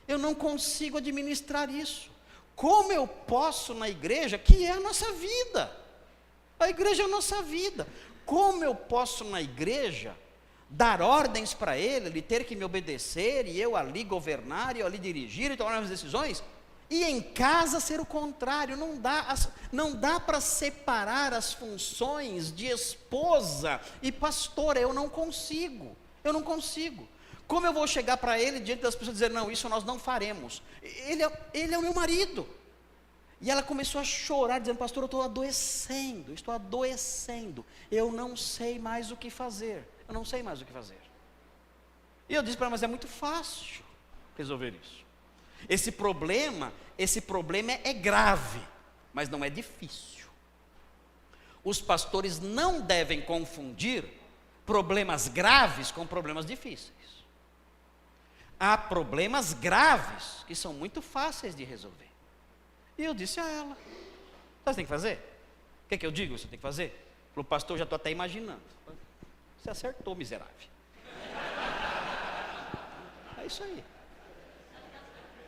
Eu não consigo administrar isso. Como eu posso na igreja, que é a nossa vida? A igreja é a nossa vida. Como eu posso na igreja dar ordens para ele ter que me obedecer, e eu ali governar, e eu ali dirigir e tomar as decisões, e em casa ser o contrário? Não dá para separar as funções de esposa e pastora. Eu não consigo. Como eu vou chegar para ele diante das pessoas e dizer: não, isso nós não faremos? Ele é o meu marido. E ela começou a chorar, dizendo: pastor, eu estou adoecendo, eu não sei mais o que fazer, E eu disse para ela: mas é muito fácil resolver isso. Esse problema é grave, mas não é difícil. Os pastores não devem confundir problemas graves com problemas difíceis. Há problemas graves que são muito fáceis de resolver. E eu disse a ela: sabe o que você tem que fazer? O que eu digo que você tem que fazer? Falou: pastor, já estou até imaginando. Você acertou, miserável. É isso aí.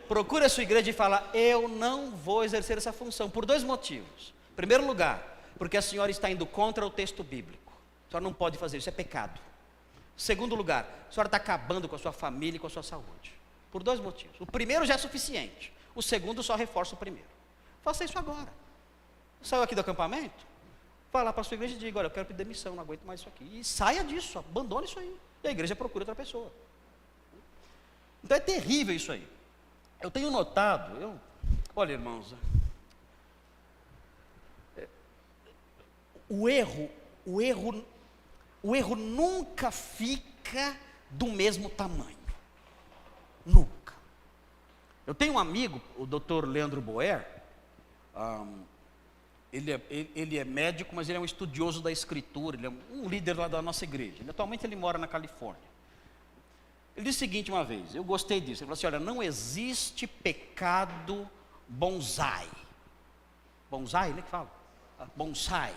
Procure a sua igreja e fala: eu não vou exercer essa função, por 2 motivos. Em primeiro lugar, porque a senhora está indo contra o texto bíblico. A senhora não pode fazer isso, é pecado. Segundo lugar, a senhora está acabando com a sua família e com a sua saúde. Por 2 motivos. O primeiro já é suficiente, o segundo só reforça o primeiro. Faça isso agora. Saiu aqui do acampamento, vá lá para a sua igreja e diga: olha, eu quero pedir demissão, não aguento mais isso aqui. E saia disso, abandone isso aí. E a igreja procura outra pessoa. Então é terrível isso aí. Eu tenho notado, olha, irmãos, o erro nunca fica do mesmo tamanho. Nunca. Eu tenho um amigo, o Dr. Leandro Boer. Ele é médico, mas ele é um estudioso da escritura. Ele é um líder lá da nossa igreja. Atualmente ele mora na Califórnia. Ele disse o seguinte uma vez, eu gostei disso. Ele falou assim: olha, não existe pecado bonsai. bonsai, né, que fala? Bonsai.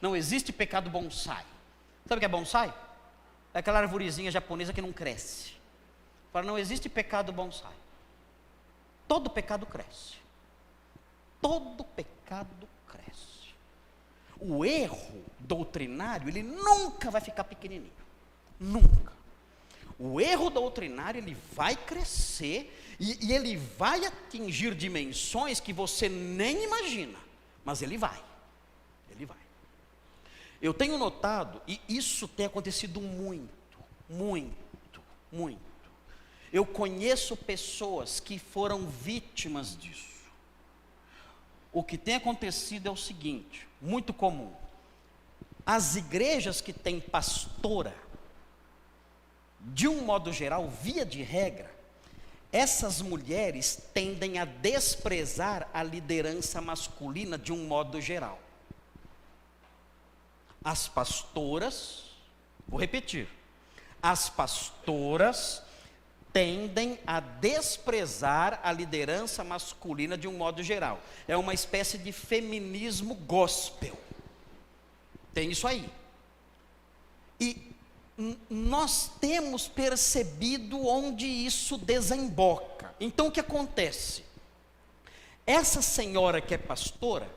Não existe pecado bonsai. Sabe o que é bonsai? É aquela arvorezinha japonesa que não cresce. Fala, não existe pecado bonsai. Todo pecado cresce. Todo pecado cresce. O erro doutrinário, ele nunca vai ficar pequenininho. Nunca. O erro doutrinário, ele vai crescer e ele vai atingir dimensões que você nem imagina. Mas ele vai. Ele vai. Eu tenho notado, e isso tem acontecido muito. Eu conheço pessoas que foram vítimas disso. O que tem acontecido é o seguinte, muito comum. As igrejas que têm pastora, de um modo geral, via de regra, essas mulheres tendem a desprezar a liderança masculina de um modo geral. As pastoras, vou repetir, as pastoras tendem a desprezar a liderança masculina de um modo geral. É uma espécie de feminismo gospel. Tem isso aí. E nós temos percebido onde isso desemboca. Então o que acontece? Essa senhora que é pastora,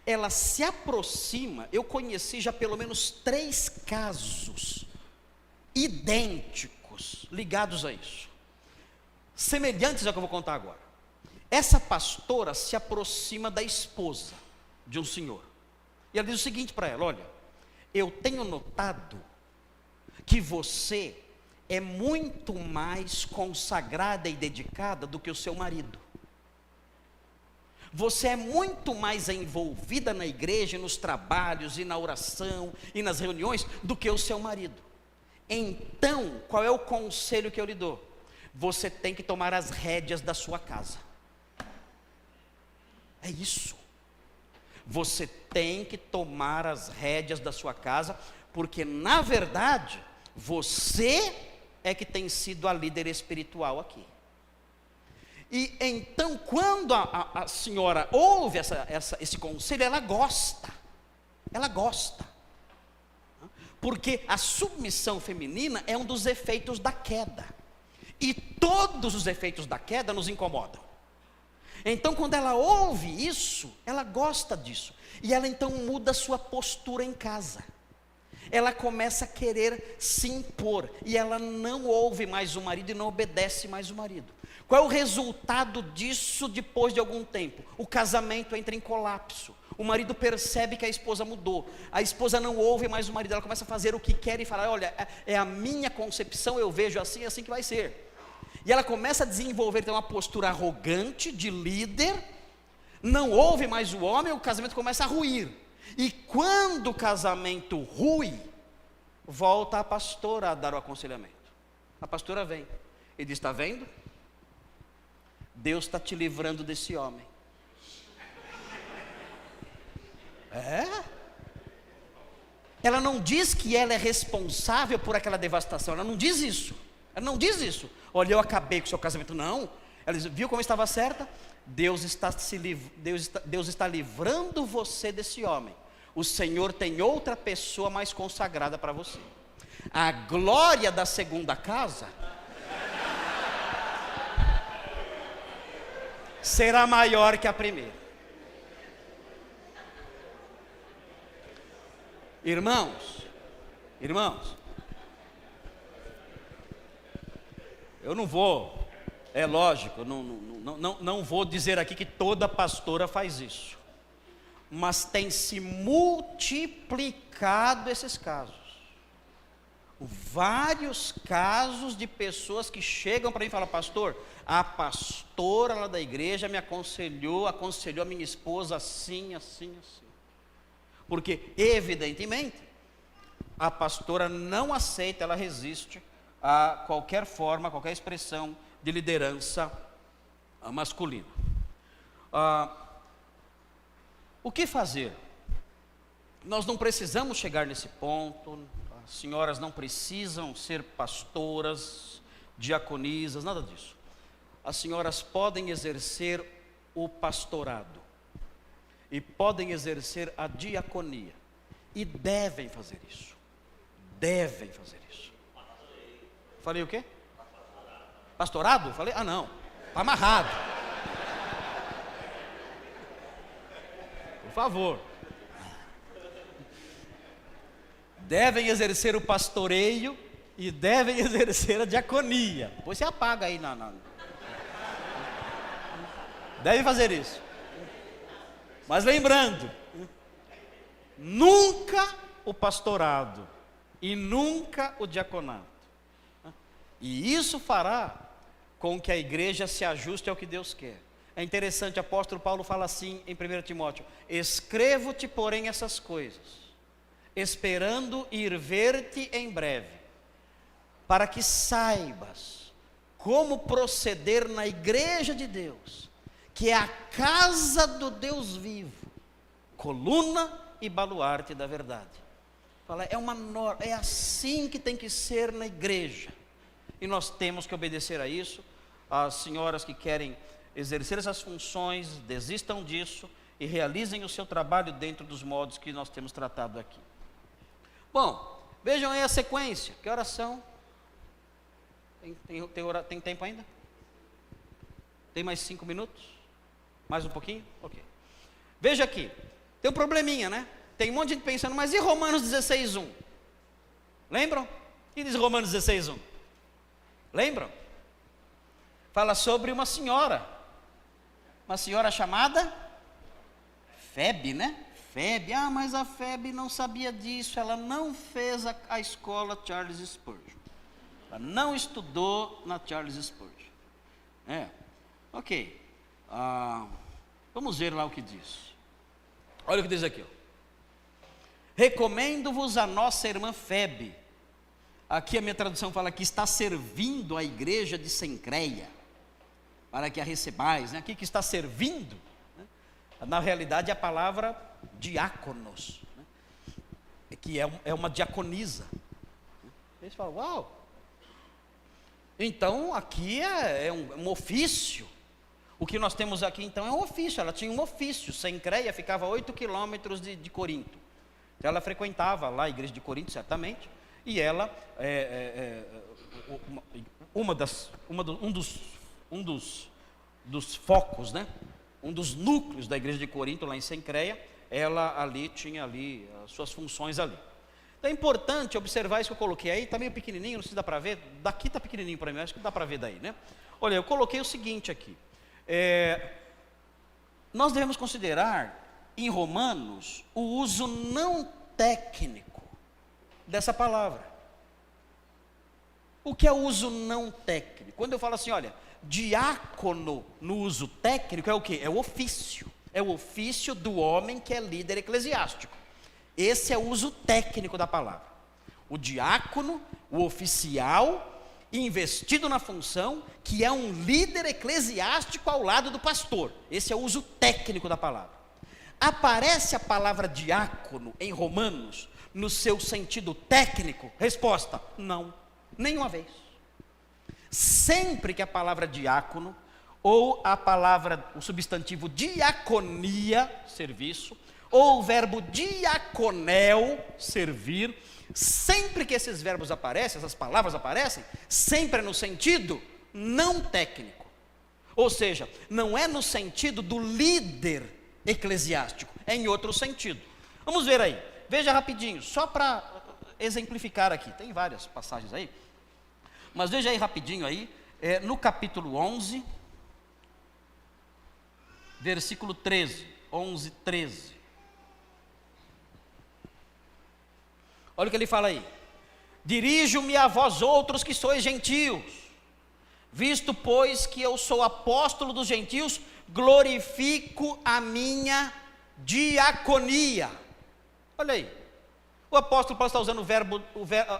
ela se aproxima, eu conheci já pelo menos 3 casos idênticos, ligados a isso, semelhantes ao que eu vou contar agora. Essa pastora se aproxima da esposa de um senhor, e ela diz o seguinte para ela: olha, eu tenho notado que você é muito mais consagrada e dedicada do que o seu marido. Você é muito mais envolvida na igreja, nos trabalhos e na oração e nas reuniões do que o seu marido. Então, qual é o conselho que eu lhe dou? Você tem que tomar as rédeas da sua casa. É isso. Você tem que tomar as rédeas da sua casa, porque na verdade, você é que tem sido a líder espiritual aqui. E então, quando a senhora ouve esse conselho, ela gosta. Porque a submissão feminina é um dos efeitos da queda. E todos os efeitos da queda nos incomodam. Então, quando ela ouve isso, ela gosta disso. E ela então muda a sua postura em casa. Ela começa a querer se impor. E ela não ouve mais o marido e não obedece mais o marido. Qual é o resultado disso depois de algum tempo? O casamento entra em colapso. O marido percebe que a esposa mudou. A esposa não ouve mais o marido. Ela começa a fazer o que quer e fala: olha, é a minha concepção, eu vejo assim, é assim que vai ser. E ela começa a desenvolver então uma postura arrogante de líder. Não ouve mais o homem, o casamento começa a ruir. E quando o casamento rui, volta a pastora a dar o aconselhamento. A pastora vem e diz: está vendo? Deus está te livrando desse homem. Ela não diz que ela é responsável por aquela devastação. Ela não diz isso. Olha, eu acabei com o seu casamento. Não. Ela diz: viu como estava certa? Deus está livrando você desse homem. O Senhor tem outra pessoa mais consagrada para você. A glória da segunda casa será maior que a primeira. Irmãos, eu não vou, é lógico, não vou dizer aqui que toda pastora faz isso, mas tem se multiplicado esses casos. Vários casos de pessoas que chegam para mim e falam: pastor, a pastora lá da igreja me aconselhou a minha esposa assim. Porque, evidentemente, a pastora não aceita, ela resiste a qualquer forma, a qualquer expressão de liderança masculina. O que fazer? Nós não precisamos chegar nesse ponto. As senhoras não precisam ser pastoras, diaconisas, nada disso. As senhoras podem exercer o pastorado. e podem exercer a diaconia. E devem fazer isso. Devem fazer isso. Falei o quê? Pastorado? Falei, não, está amarrado. Por favor. Devem exercer o pastoreio e devem exercer a diaconia. Depois você apaga aí Devem fazer isso. Mas lembrando, nunca o pastorado e nunca o diaconato. E isso fará com que a igreja se ajuste ao que Deus quer. É interessante, o apóstolo Paulo fala assim em 1 Timóteo: escrevo-te, porém, essas coisas, esperando ir ver-te em breve, para que saibas como proceder na igreja de Deus, que é a casa do Deus vivo, coluna e baluarte da verdade. Fala, é assim que tem que ser na igreja, e nós temos que obedecer a isso. As senhoras que querem exercer essas funções, desistam disso e realizem o seu trabalho dentro dos modos que nós temos tratado aqui. Bom, vejam aí a sequência. Que horas são? Tem tempo ainda? Tem mais 5 minutos? Mais um pouquinho? Ok. Veja aqui, tem um probleminha, né? Tem um monte de gente pensando, mas e Romanos 16:1? Lembram? O que diz Romanos 16:1? Lembram? Fala sobre uma senhora chamada Febe, né? Febe, mas a Febe não sabia disso, ela não fez a escola Charles Spurgeon, ela não estudou na Charles Spurgeon. Ok, vamos ver lá o que diz. Olha o que diz aqui, ó. Recomendo-vos a nossa irmã Febe, aqui a minha tradução fala que está servindo a igreja de Sencreia, para que a recebais, né? Aqui que está servindo, né? Na realidade é a palavra diáconos, né? Que é uma diaconisa. Eles falam, uau, então aqui é um ofício. O que nós temos aqui então é um ofício. Ela tinha um ofício. Sencreia ficava 8 quilômetros de Corinto, então ela frequentava lá a igreja de Corinto, certamente, e ela um dos focos, né? Um dos núcleos da igreja de Corinto, lá em Sencreia, ela ali tinha ali as suas funções ali. Então é importante observar isso que eu coloquei aí. Está meio pequenininho, não sei se dá para ver. Daqui está pequenininho para mim, acho que dá para ver daí, né? Olha, eu coloquei o seguinte aqui. Nós devemos considerar em Romanos o uso não técnico dessa palavra. O que é o uso não técnico? Quando eu falo assim, olha, diácono no uso técnico é o quê? É o ofício. É o ofício do homem que é líder eclesiástico. Esse é o uso técnico da palavra. O diácono, o oficial, investido na função, que é um líder eclesiástico ao lado do pastor. Esse é o uso técnico da palavra. Aparece a palavra diácono em Romanos no seu sentido técnico? Resposta, não, nenhuma vez. Sempre que a palavra diácono, ou a palavra, o substantivo diaconia, serviço, ou o verbo diaconel, servir, sempre que esses verbos aparecem, essas palavras aparecem, sempre é no sentido não técnico. Ou seja, não é no sentido do líder eclesiástico, é em outro sentido. Vamos ver aí, veja rapidinho, só para exemplificar aqui, tem várias passagens aí, mas veja aí rapidinho aí, no capítulo 11, versículo 13, 11, 13. Olha o que ele fala aí. Dirijo-me a vós outros que sois gentios, visto pois que eu sou apóstolo dos gentios, glorifico a minha diaconia. Olha aí. O apóstolo Paulo está usando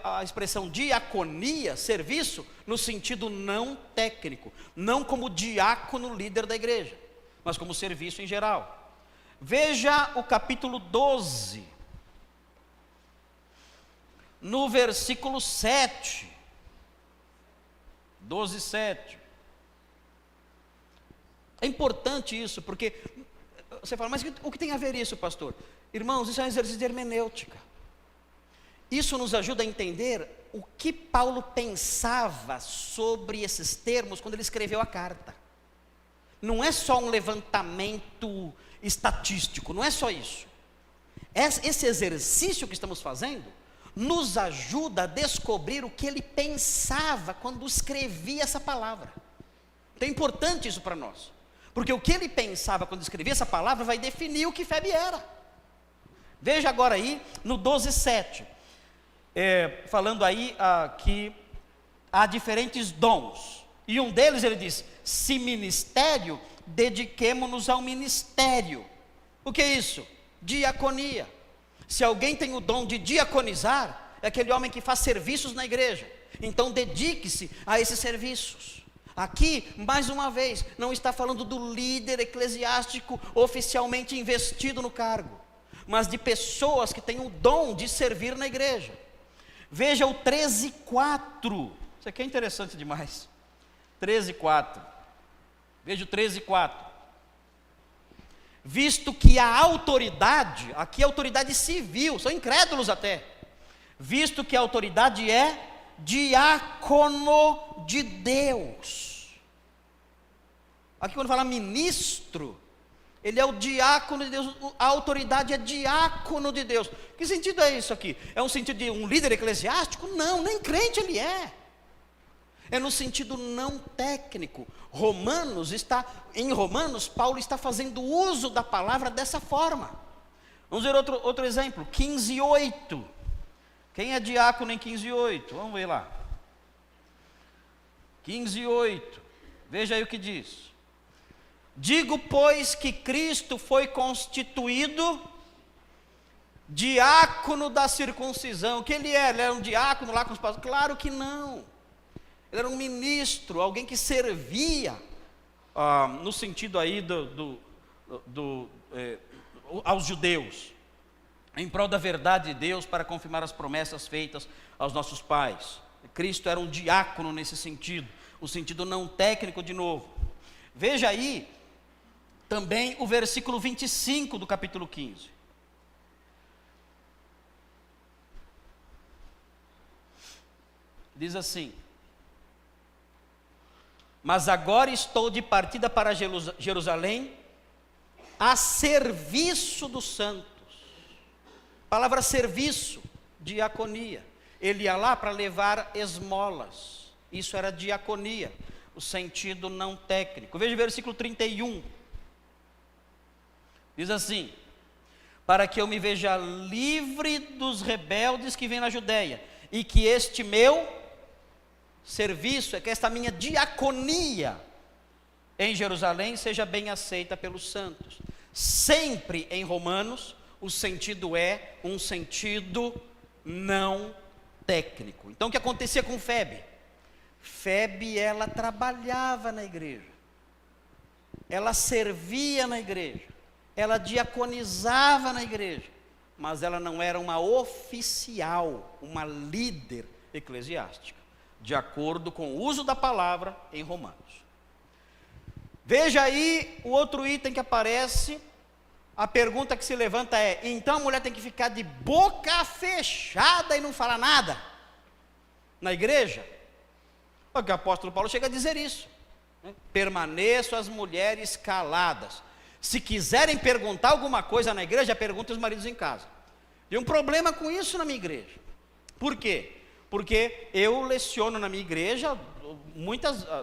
a expressão diaconia, serviço, no sentido não técnico, não como diácono líder da igreja, mas como serviço em geral. Veja o capítulo 12, no versículo 7, 12, 7. É importante isso, porque Você fala, mas o que tem a ver isso, pastor? Irmãos, isso é um exercício de hermenêutica. Isso nos ajuda a entender o que Paulo pensava sobre esses termos quando ele escreveu a carta. Não é só um levantamento estatístico, não é só isso. Esse exercício que estamos fazendo nos ajuda a descobrir o que ele pensava quando escrevia essa palavra. Então é importante isso para nós, porque o que ele pensava quando escrevia essa palavra vai definir o que Febe era. Veja agora aí no 12:7, falando aí que há diferentes dons, e um deles ele diz, se ministério, dediquemo-nos ao ministério. O que é isso? Diaconia. Se alguém tem o dom de diaconizar, é aquele homem que faz serviços na igreja, então dedique-se a esses serviços. Aqui, mais uma vez, não está falando do líder eclesiástico oficialmente investido no cargo, mas de pessoas que têm o dom de servir na igreja. Veja o 13:4, isso aqui é interessante demais, 13:4, veja o 13:4, visto que a autoridade, aqui é autoridade civil, são incrédulos até, visto que a autoridade é diácono de Deus. Aqui quando fala ministro, ele é o diácono de Deus, a autoridade é diácono de Deus. Que sentido é isso aqui? É um sentido de um líder eclesiástico? Não, nem crente ele é. É no sentido não técnico. Em Romanos, Paulo está fazendo uso da palavra dessa forma. Vamos ver outro exemplo, 15:8. Quem é diácono em 15:8? Vamos ver lá. 15:8. Veja aí o que diz. Digo, pois, que Cristo foi constituído diácono da circuncisão. O que ele era? Ele era um diácono lá com os pastores? Claro que não. Ele era um ministro, alguém que servia, no sentido aí aos judeus, em prol da verdade de Deus, para confirmar as promessas feitas aos nossos pais. Cristo era um diácono nesse sentido, o sentido não técnico de novo. Veja aí também o versículo 25 do capítulo 15. Diz assim: mas agora estou de partida para Jerusalém, a serviço dos santos. Palavra serviço, diaconia. Ele ia lá para levar esmolas. Isso era diaconia, o sentido não técnico. Veja o versículo 31. Diz assim: para que eu me veja livre dos rebeldes que vêm na Judéia, e que este meu serviço, que esta minha diaconia em Jerusalém seja bem aceita pelos santos. Sempre em Romanos, o sentido é um sentido não técnico. Então o que acontecia com Febe? Febe, ela trabalhava na igreja, ela servia na igreja, ela diaconizava na igreja, mas ela não era uma oficial, uma líder eclesiástica, de acordo com o uso da palavra em Romanos. Veja aí o outro item que aparece. A pergunta que se levanta é: então a mulher tem que ficar de boca fechada e não falar nada na igreja? Porque o apóstolo Paulo chega a dizer isso, né? Permaneçam as mulheres caladas. Se quiserem perguntar alguma coisa na igreja, perguntem os maridos em casa. Tem um problema com isso na minha igreja. Por quê? Porque eu leciono na minha igreja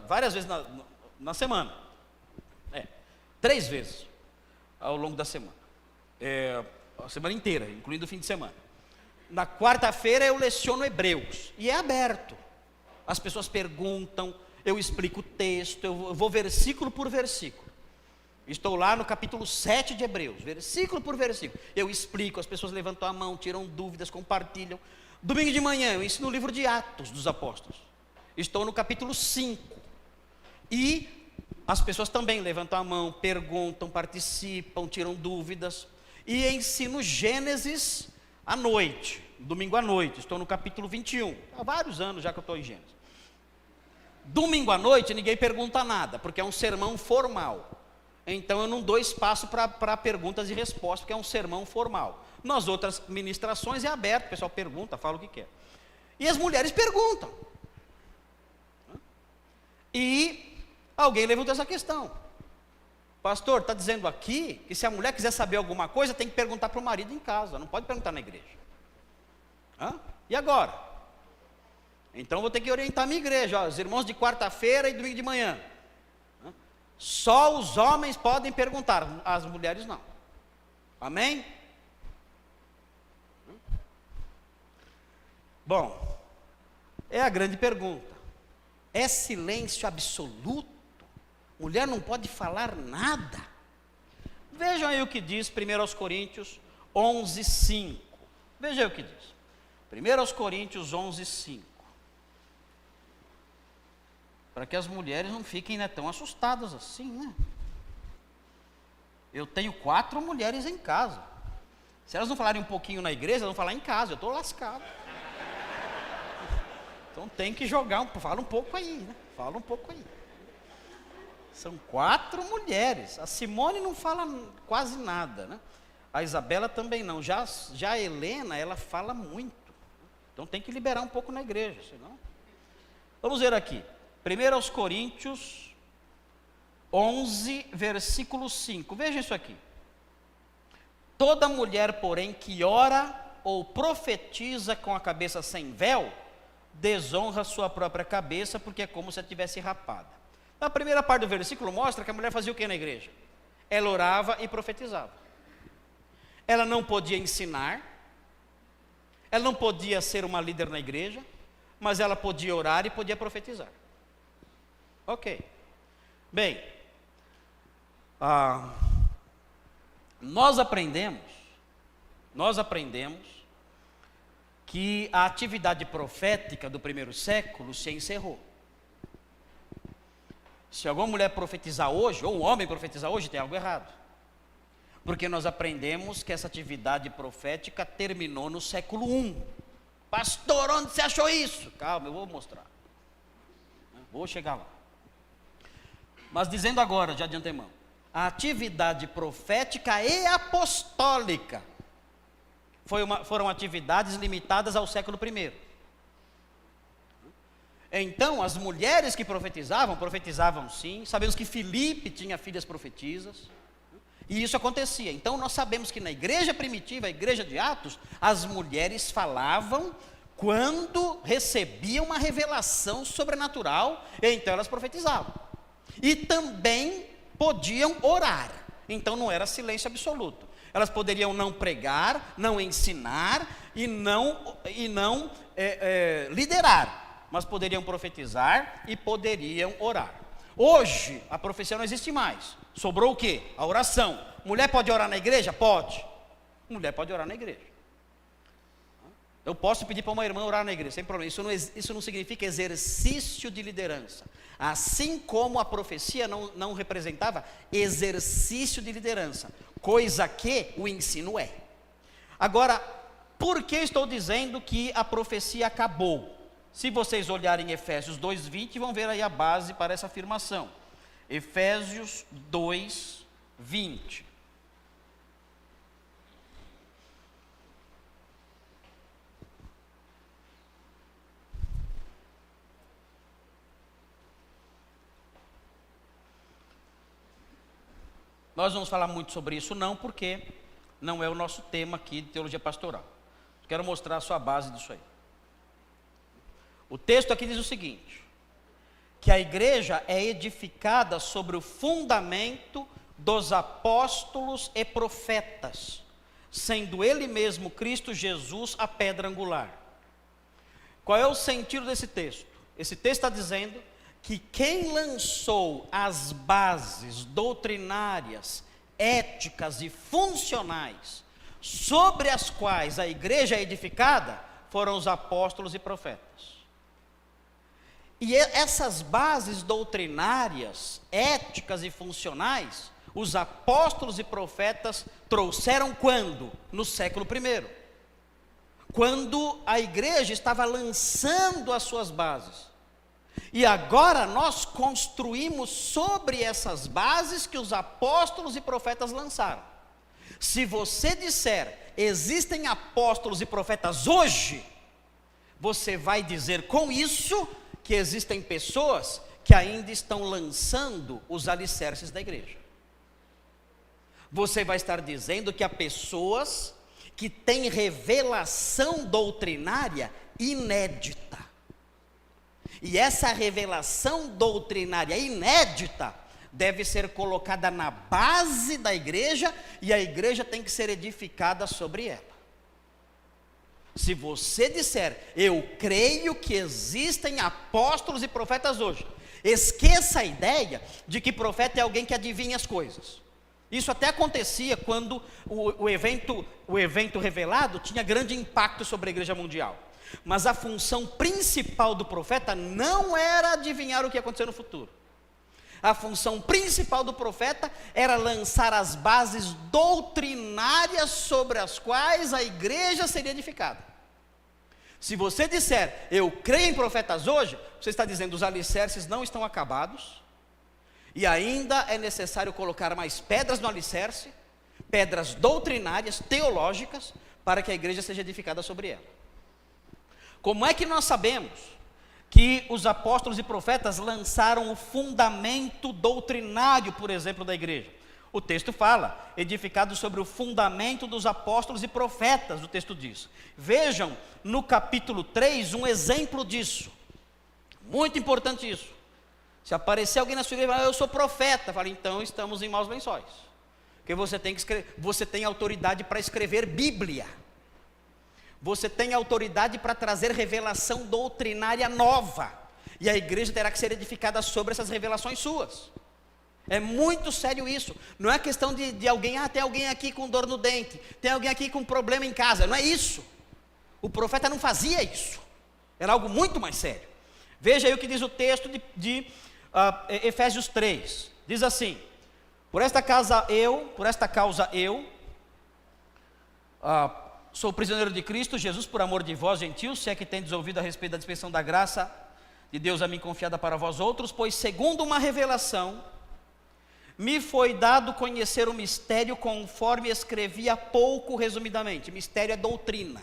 várias vezes na semana. 3 vezes ao longo da semana. A semana inteira, incluindo o fim de semana. Na quarta-feira eu leciono Hebreus, e é aberto. As pessoas perguntam, eu explico o texto, eu vou versículo por versículo. Estou lá no capítulo 7 de Hebreus, versículo por versículo. Eu explico, as pessoas levantam a mão, tiram dúvidas, compartilham. Domingo de manhã eu ensino o livro de Atos dos Apóstolos. Estou no capítulo 5. E as pessoas também levantam a mão, perguntam, participam, tiram dúvidas. E ensino Gênesis à noite, domingo à noite. Estou no capítulo 21. Há vários anos já que eu estou em Gênesis. Domingo à noite ninguém pergunta nada, porque é um sermão formal. Então eu não dou espaço para perguntas e respostas, porque é um sermão formal. Nas outras ministrações é aberto, o pessoal pergunta, fala o que quer. E as mulheres perguntam. E alguém levantou essa questão. Pastor, está dizendo aqui que se a mulher quiser saber alguma coisa, tem que perguntar para o marido em casa, não pode perguntar na igreja. E agora? Então vou ter que orientar a minha igreja, os irmãos de quarta-feira e domingo de manhã. Só os homens podem perguntar, as mulheres não. Amém? Bom, é a grande pergunta. É silêncio absoluto? Mulher não pode falar nada? Vejam aí o que diz 1 Coríntios 11:5. Veja aí o que diz. 1 Coríntios 11:5. Para que as mulheres não fiquem tão assustadas assim, né? Eu tenho 4 mulheres em casa. Se elas não falarem um pouquinho na igreja, elas vão falar em casa, eu estou lascado. Então tem que jogar, fala um pouco aí, né? Fala um pouco aí. São 4 mulheres. A Simone não fala quase nada, né? A Isabela também não. Já a Helena, ela fala muito. Então tem que liberar um pouco na igreja, senão. Vamos ver aqui. 1 Coríntios 11, versículo 5. Veja isso aqui. Toda mulher, porém, que ora ou profetiza com a cabeça sem véu, desonra sua própria cabeça, porque é como se a tivesse rapada. A primeira parte do versículo mostra que a mulher fazia o que na igreja? Ela orava e profetizava. Ela não podia ensinar, ela não podia ser uma líder na igreja, mas ela podia orar e podia profetizar. Ok. Bem, nós aprendemos que a atividade profética do primeiro século se encerrou. Se alguma mulher profetizar hoje, ou um homem profetizar hoje, tem algo errado. Porque nós aprendemos que essa atividade profética terminou no século I. Pastor, onde você achou isso? Calma, eu vou mostrar. Vou chegar lá. Mas dizendo agora, já de antemão, a atividade profética e apostólica foram atividades limitadas ao século I. Então, as mulheres que profetizavam sim. Sabemos que Filipe tinha filhas profetisas, e isso acontecia. Então, nós sabemos que na igreja primitiva, a igreja de Atos, as mulheres falavam quando recebiam uma revelação sobrenatural, então elas profetizavam. E também podiam orar, então não era silêncio absoluto. Elas poderiam não pregar, não ensinar e não liderar, mas poderiam profetizar e poderiam orar. Hoje, a profecia não existe mais. Sobrou o quê? A oração. Mulher pode orar na igreja? Pode. Mulher pode orar na igreja. Eu posso pedir para uma irmã orar na igreja, sem problema. Isso não significa exercício de liderança. Assim como a profecia não representava exercício de liderança, coisa que o ensino é. Agora, por que estou dizendo que a profecia acabou? Se vocês olharem Efésios 2:20, vão ver aí a base para essa afirmação. Efésios 2:20. Nós vamos falar muito sobre isso não, porque não é o nosso tema aqui de teologia pastoral. Quero mostrar a sua base disso aí. O texto aqui diz o seguinte: que a igreja é edificada sobre o fundamento dos apóstolos e profetas, sendo ele mesmo, Cristo Jesus, a pedra angular. Qual é o sentido desse texto? Esse texto está dizendo que quem lançou as bases doutrinárias, éticas e funcionais sobre as quais a igreja é edificada foram os apóstolos e profetas. E essas bases doutrinárias, éticas e funcionais, os apóstolos e profetas trouxeram quando? No século I. Quando a igreja estava lançando as suas bases. E agora nós construímos sobre essas bases que os apóstolos e profetas lançaram. Se você disser, existem apóstolos e profetas hoje, você vai dizer com isso que existem pessoas que ainda estão lançando os alicerces da igreja. Você vai estar dizendo que há pessoas que têm revelação doutrinária inédita. E essa revelação doutrinária inédita deve ser colocada na base da igreja, e a igreja tem que ser edificada sobre ela. Se você disser, eu creio que existem apóstolos e profetas hoje, esqueça a ideia de que profeta é alguém que adivinha as coisas. Isso até acontecia quando o evento revelado tinha grande impacto sobre a igreja mundial. Mas a função principal do profeta não era adivinhar o que ia acontecer no futuro. A função principal do profeta era lançar as bases doutrinárias sobre as quais a igreja seria edificada. Se você disser, eu creio em profetas hoje, você está dizendo, os alicerces não estão acabados, e ainda é necessário colocar mais pedras no alicerce, pedras doutrinárias, teológicas, para que a igreja seja edificada sobre ela. Como é que nós sabemos que os apóstolos e profetas lançaram o fundamento doutrinário, por exemplo, da igreja? O texto fala, edificado sobre o fundamento dos apóstolos e profetas, o texto diz. Vejam no capítulo 3 um exemplo disso, muito importante isso. Se aparecer alguém na sua igreja e falar, eu sou profeta, fala, então estamos em maus lençóis, porque você tem autoridade para escrever Bíblia. Você tem autoridade para trazer revelação doutrinária nova, e a igreja terá que ser edificada sobre essas revelações suas. É muito sério isso. Não é questão de alguém, tem alguém aqui com dor no dente, tem alguém aqui com problema em casa, não é isso. O profeta não fazia isso, era algo muito mais sério. Veja aí o que diz o texto de Efésios 3, diz assim, por esta causa eu, sou prisioneiro de Cristo Jesus por amor de vós, gentios, se é que tendes ouvido a respeito da dispensação da graça de Deus a mim confiada para vós outros, pois segundo uma revelação, me foi dado conhecer o mistério conforme escrevi há pouco resumidamente. Mistério é doutrina,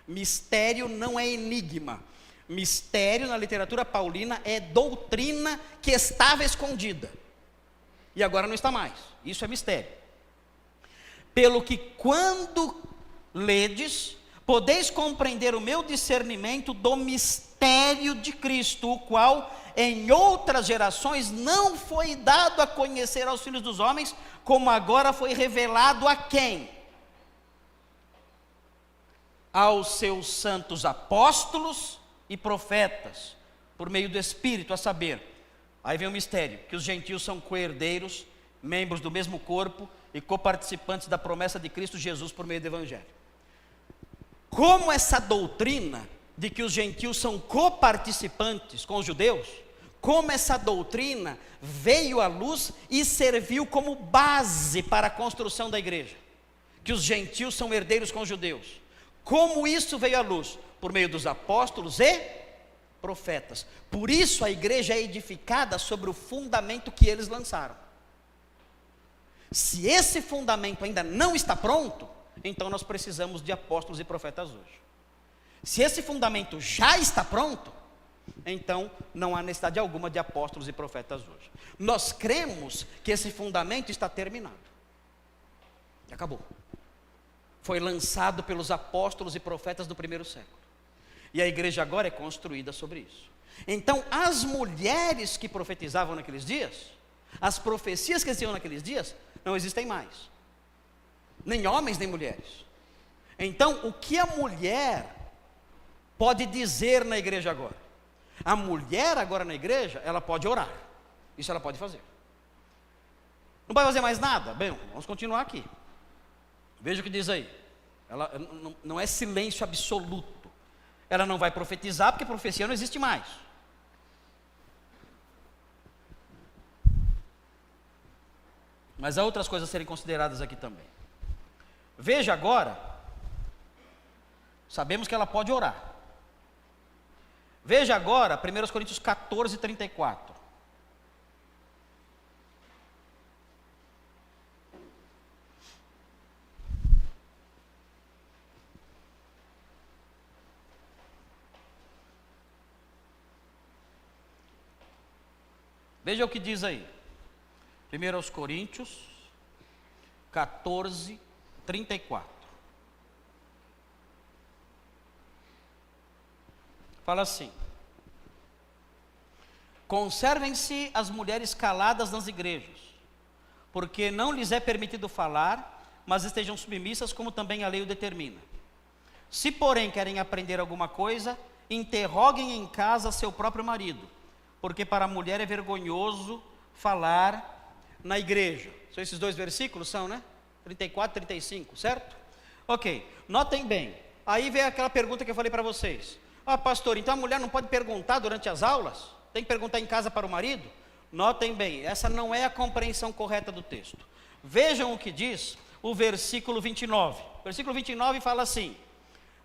mistério não é enigma, mistério na literatura paulina é doutrina que estava escondida, e agora não está mais, isso é mistério. Pelo que quando ledes, podeis compreender o meu discernimento do mistério de Cristo, o qual em outras gerações não foi dado a conhecer aos filhos dos homens, como agora foi revelado a quem? Aos seus santos apóstolos e profetas, por meio do Espírito, a saber, aí vem o mistério, que os gentios são co-herdeiros, membros do mesmo corpo e coparticipantes da promessa de Cristo Jesus por meio do Evangelho. Como essa doutrina de que os gentios são coparticipantes com os judeus, como essa doutrina veio à luz e serviu como base para a construção da igreja, que os gentios são herdeiros com os judeus, como isso veio à luz? Por meio dos apóstolos e profetas. Por isso a igreja é edificada sobre o fundamento que eles lançaram. Se esse fundamento ainda não está pronto, então nós precisamos de apóstolos e profetas hoje. Se esse fundamento já está pronto, então não há necessidade alguma de apóstolos e profetas hoje. Nós cremos que esse fundamento está terminado. E acabou. Foi lançado pelos apóstolos e profetas do primeiro século. E a igreja agora é construída sobre isso. Então as mulheres que profetizavam naqueles dias, as profecias que existiam naqueles dias, não existem mais. Nem homens, nem mulheres. Então, o que a mulher pode dizer na igreja agora? A mulher agora na igreja, ela pode orar. Isso ela pode fazer. Não vai fazer mais nada? Bem, vamos continuar aqui. Veja o que diz aí. Ela não é silêncio absoluto. Ela não vai profetizar, porque profecia não existe mais. Mas há outras coisas a serem consideradas aqui também. Veja agora, sabemos que ela pode orar. Veja agora 1 Coríntios 14, 34. Veja o que diz aí. 1 Coríntios 14, 34. Fala assim: conservem-se as mulheres caladas nas igrejas, porque não lhes é permitido falar, mas estejam submissas, como também a lei o determina. Se, porém, querem aprender alguma coisa, interroguem em casa seu próprio marido, porque para a mulher é vergonhoso falar na igreja. São esses dois versículos, são, né? 34 e 35, certo? Ok, notem bem. Aí vem aquela pergunta que eu falei para vocês. Ah, pastor, então a mulher não pode perguntar durante as aulas? Tem que perguntar em casa para o marido? Notem bem, essa não é a compreensão correta do texto. Vejam o que diz o versículo 29. O versículo 29 fala assim: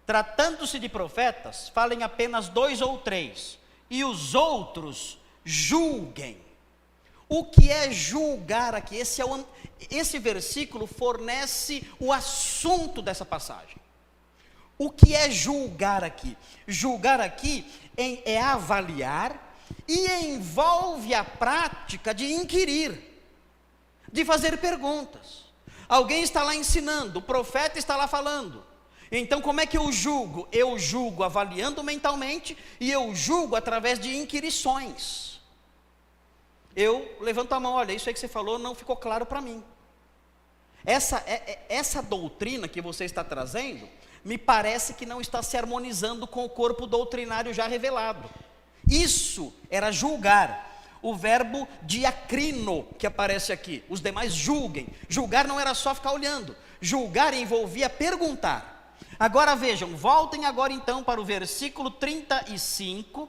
tratando-se de profetas, falem apenas 2 ou 3, e os outros julguem. O que é julgar aqui? Esse versículo fornece o assunto dessa passagem. O que é julgar aqui? Julgar aqui é avaliar e envolve a prática de inquirir, de fazer perguntas. Alguém está lá ensinando, o profeta está lá falando. Então como é que eu julgo? Eu julgo avaliando mentalmente e eu julgo através de inquirições. Eu levanto a mão, olha, isso aí que você falou não ficou claro para mim. Essa doutrina que você está trazendo, me parece que não está se harmonizando com o corpo doutrinário já revelado. Isso era julgar. O verbo diacrino que aparece aqui, os demais julguem. Julgar não era só ficar olhando, julgar envolvia perguntar. Agora vejam, voltem agora então para o versículo 35,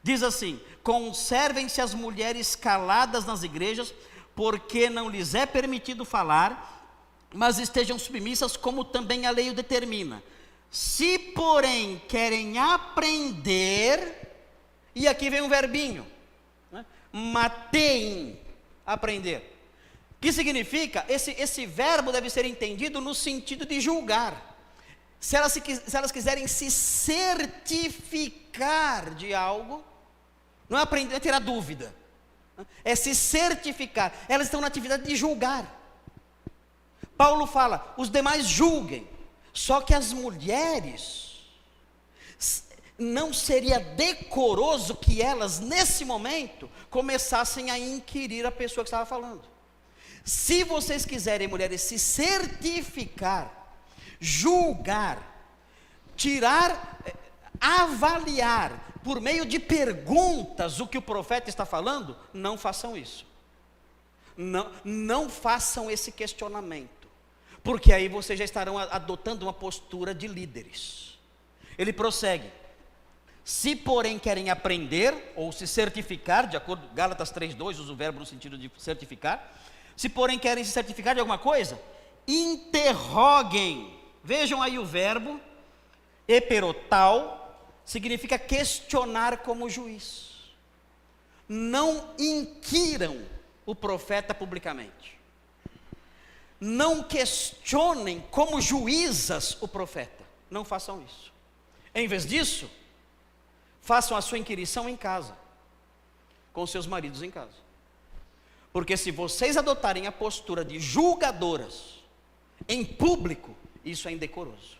diz assim: conservem-se as mulheres caladas nas igrejas, porque não lhes é permitido falar, mas estejam submissas, como também a lei o determina. Se, porém, querem aprender, e aqui vem um verbinho, né? Mateiem, aprender. Que significa? Esse verbo deve ser entendido no sentido de julgar. Se elas quiserem se certificar de algo, não é aprender, é tirar dúvida, é se certificar. Elas estão na atividade de julgar. Paulo fala, os demais julguem. Só que as mulheres, não seria decoroso que elas, nesse momento, começassem a inquirir a pessoa que estava falando. Se vocês quiserem, mulheres, se certificar, julgar, tirar, avaliar, por meio de perguntas, o que o profeta está falando, não façam isso. Não façam esse questionamento. Porque aí vocês já estarão adotando uma postura de líderes. Ele prossegue: se porém querem aprender, ou se certificar, de acordo com Gálatas 3:2, usa o verbo no sentido de certificar. Se porém querem se certificar de alguma coisa, interroguem. Vejam aí o verbo, eperotal, significa questionar como juiz. Não inquiram o profeta publicamente. Não questionem como juízas o profeta. Não façam isso. Em vez disso, façam a sua inquirição em casa, com seus maridos em casa. Porque se vocês adotarem a postura de julgadoras em público, isso é indecoroso.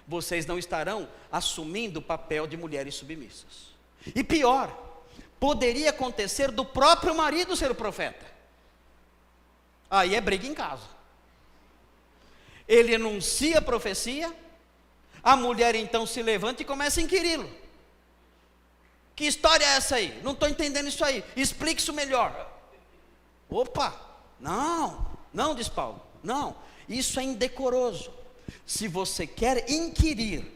Vocês não estarão assumindo o papel de mulheres submissas. E pior, poderia acontecer do próprio marido ser o profeta. Aí é briga em casa. Ele enuncia a profecia, a mulher então se levanta e começa a inquiri-lo. Que história é essa aí? Não estou entendendo isso aí, explique isso melhor. Opa, não, diz Paulo, não, isso é indecoroso. Se você quer inquirir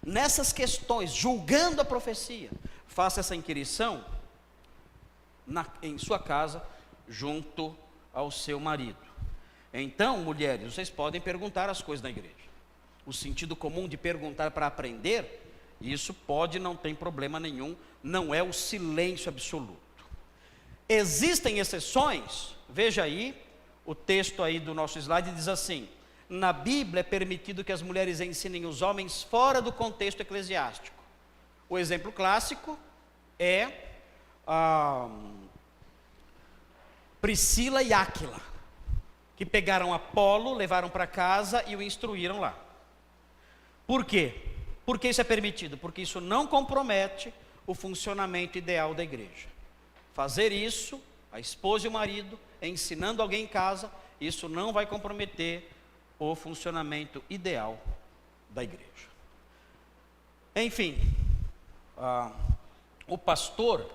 nessas questões, julgando a profecia, faça essa inquirição em sua casa, junto ao seu marido. Então, mulheres, vocês podem perguntar as coisas na igreja. O sentido comum de perguntar para aprender Isso pode, não tem problema nenhum, não é o silêncio absoluto. Existem exceções, veja aí, o texto aí do nosso slide diz assim: na Bíblia é permitido que as mulheres ensinem os homens fora do contexto eclesiástico. O exemplo clássico é Priscila e Áquila, que pegaram Apolo, levaram para casa e o instruíram lá. Por quê? Porque isso é permitido? Porque isso não compromete o funcionamento ideal da igreja. Fazer isso, a esposa e o marido, ensinando alguém em casa, isso não vai comprometer o funcionamento ideal da igreja. Enfim, o pastor,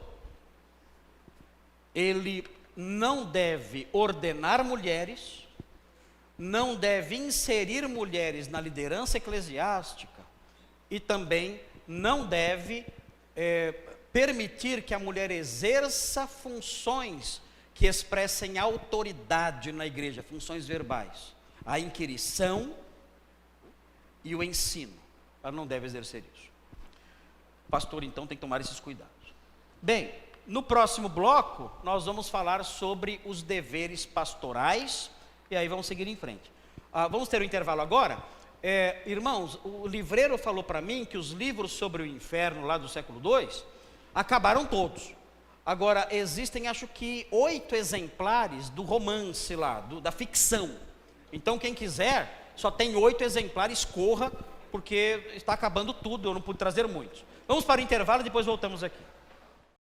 ele não deve ordenar mulheres, não deve inserir mulheres na liderança eclesiástica e também não deve permitir que a mulher exerça funções que expressem autoridade na igreja, funções verbais. A inquirição e o ensino. Ela não deve exercer isso. O pastor, então, tem que tomar esses cuidados. Bem, no próximo bloco, nós vamos falar sobre os deveres pastorais, e aí vamos seguir em frente. Vamos ter um intervalo agora. Irmãos, o livreiro falou para mim que os livros sobre o inferno, lá do século II, acabaram todos. Agora, existem, acho que, 8 exemplares do romance lá, da ficção. Então, quem quiser, só tem 8 exemplares, corra, porque está acabando tudo, eu não pude trazer muitos. Vamos para o intervalo e depois voltamos aqui.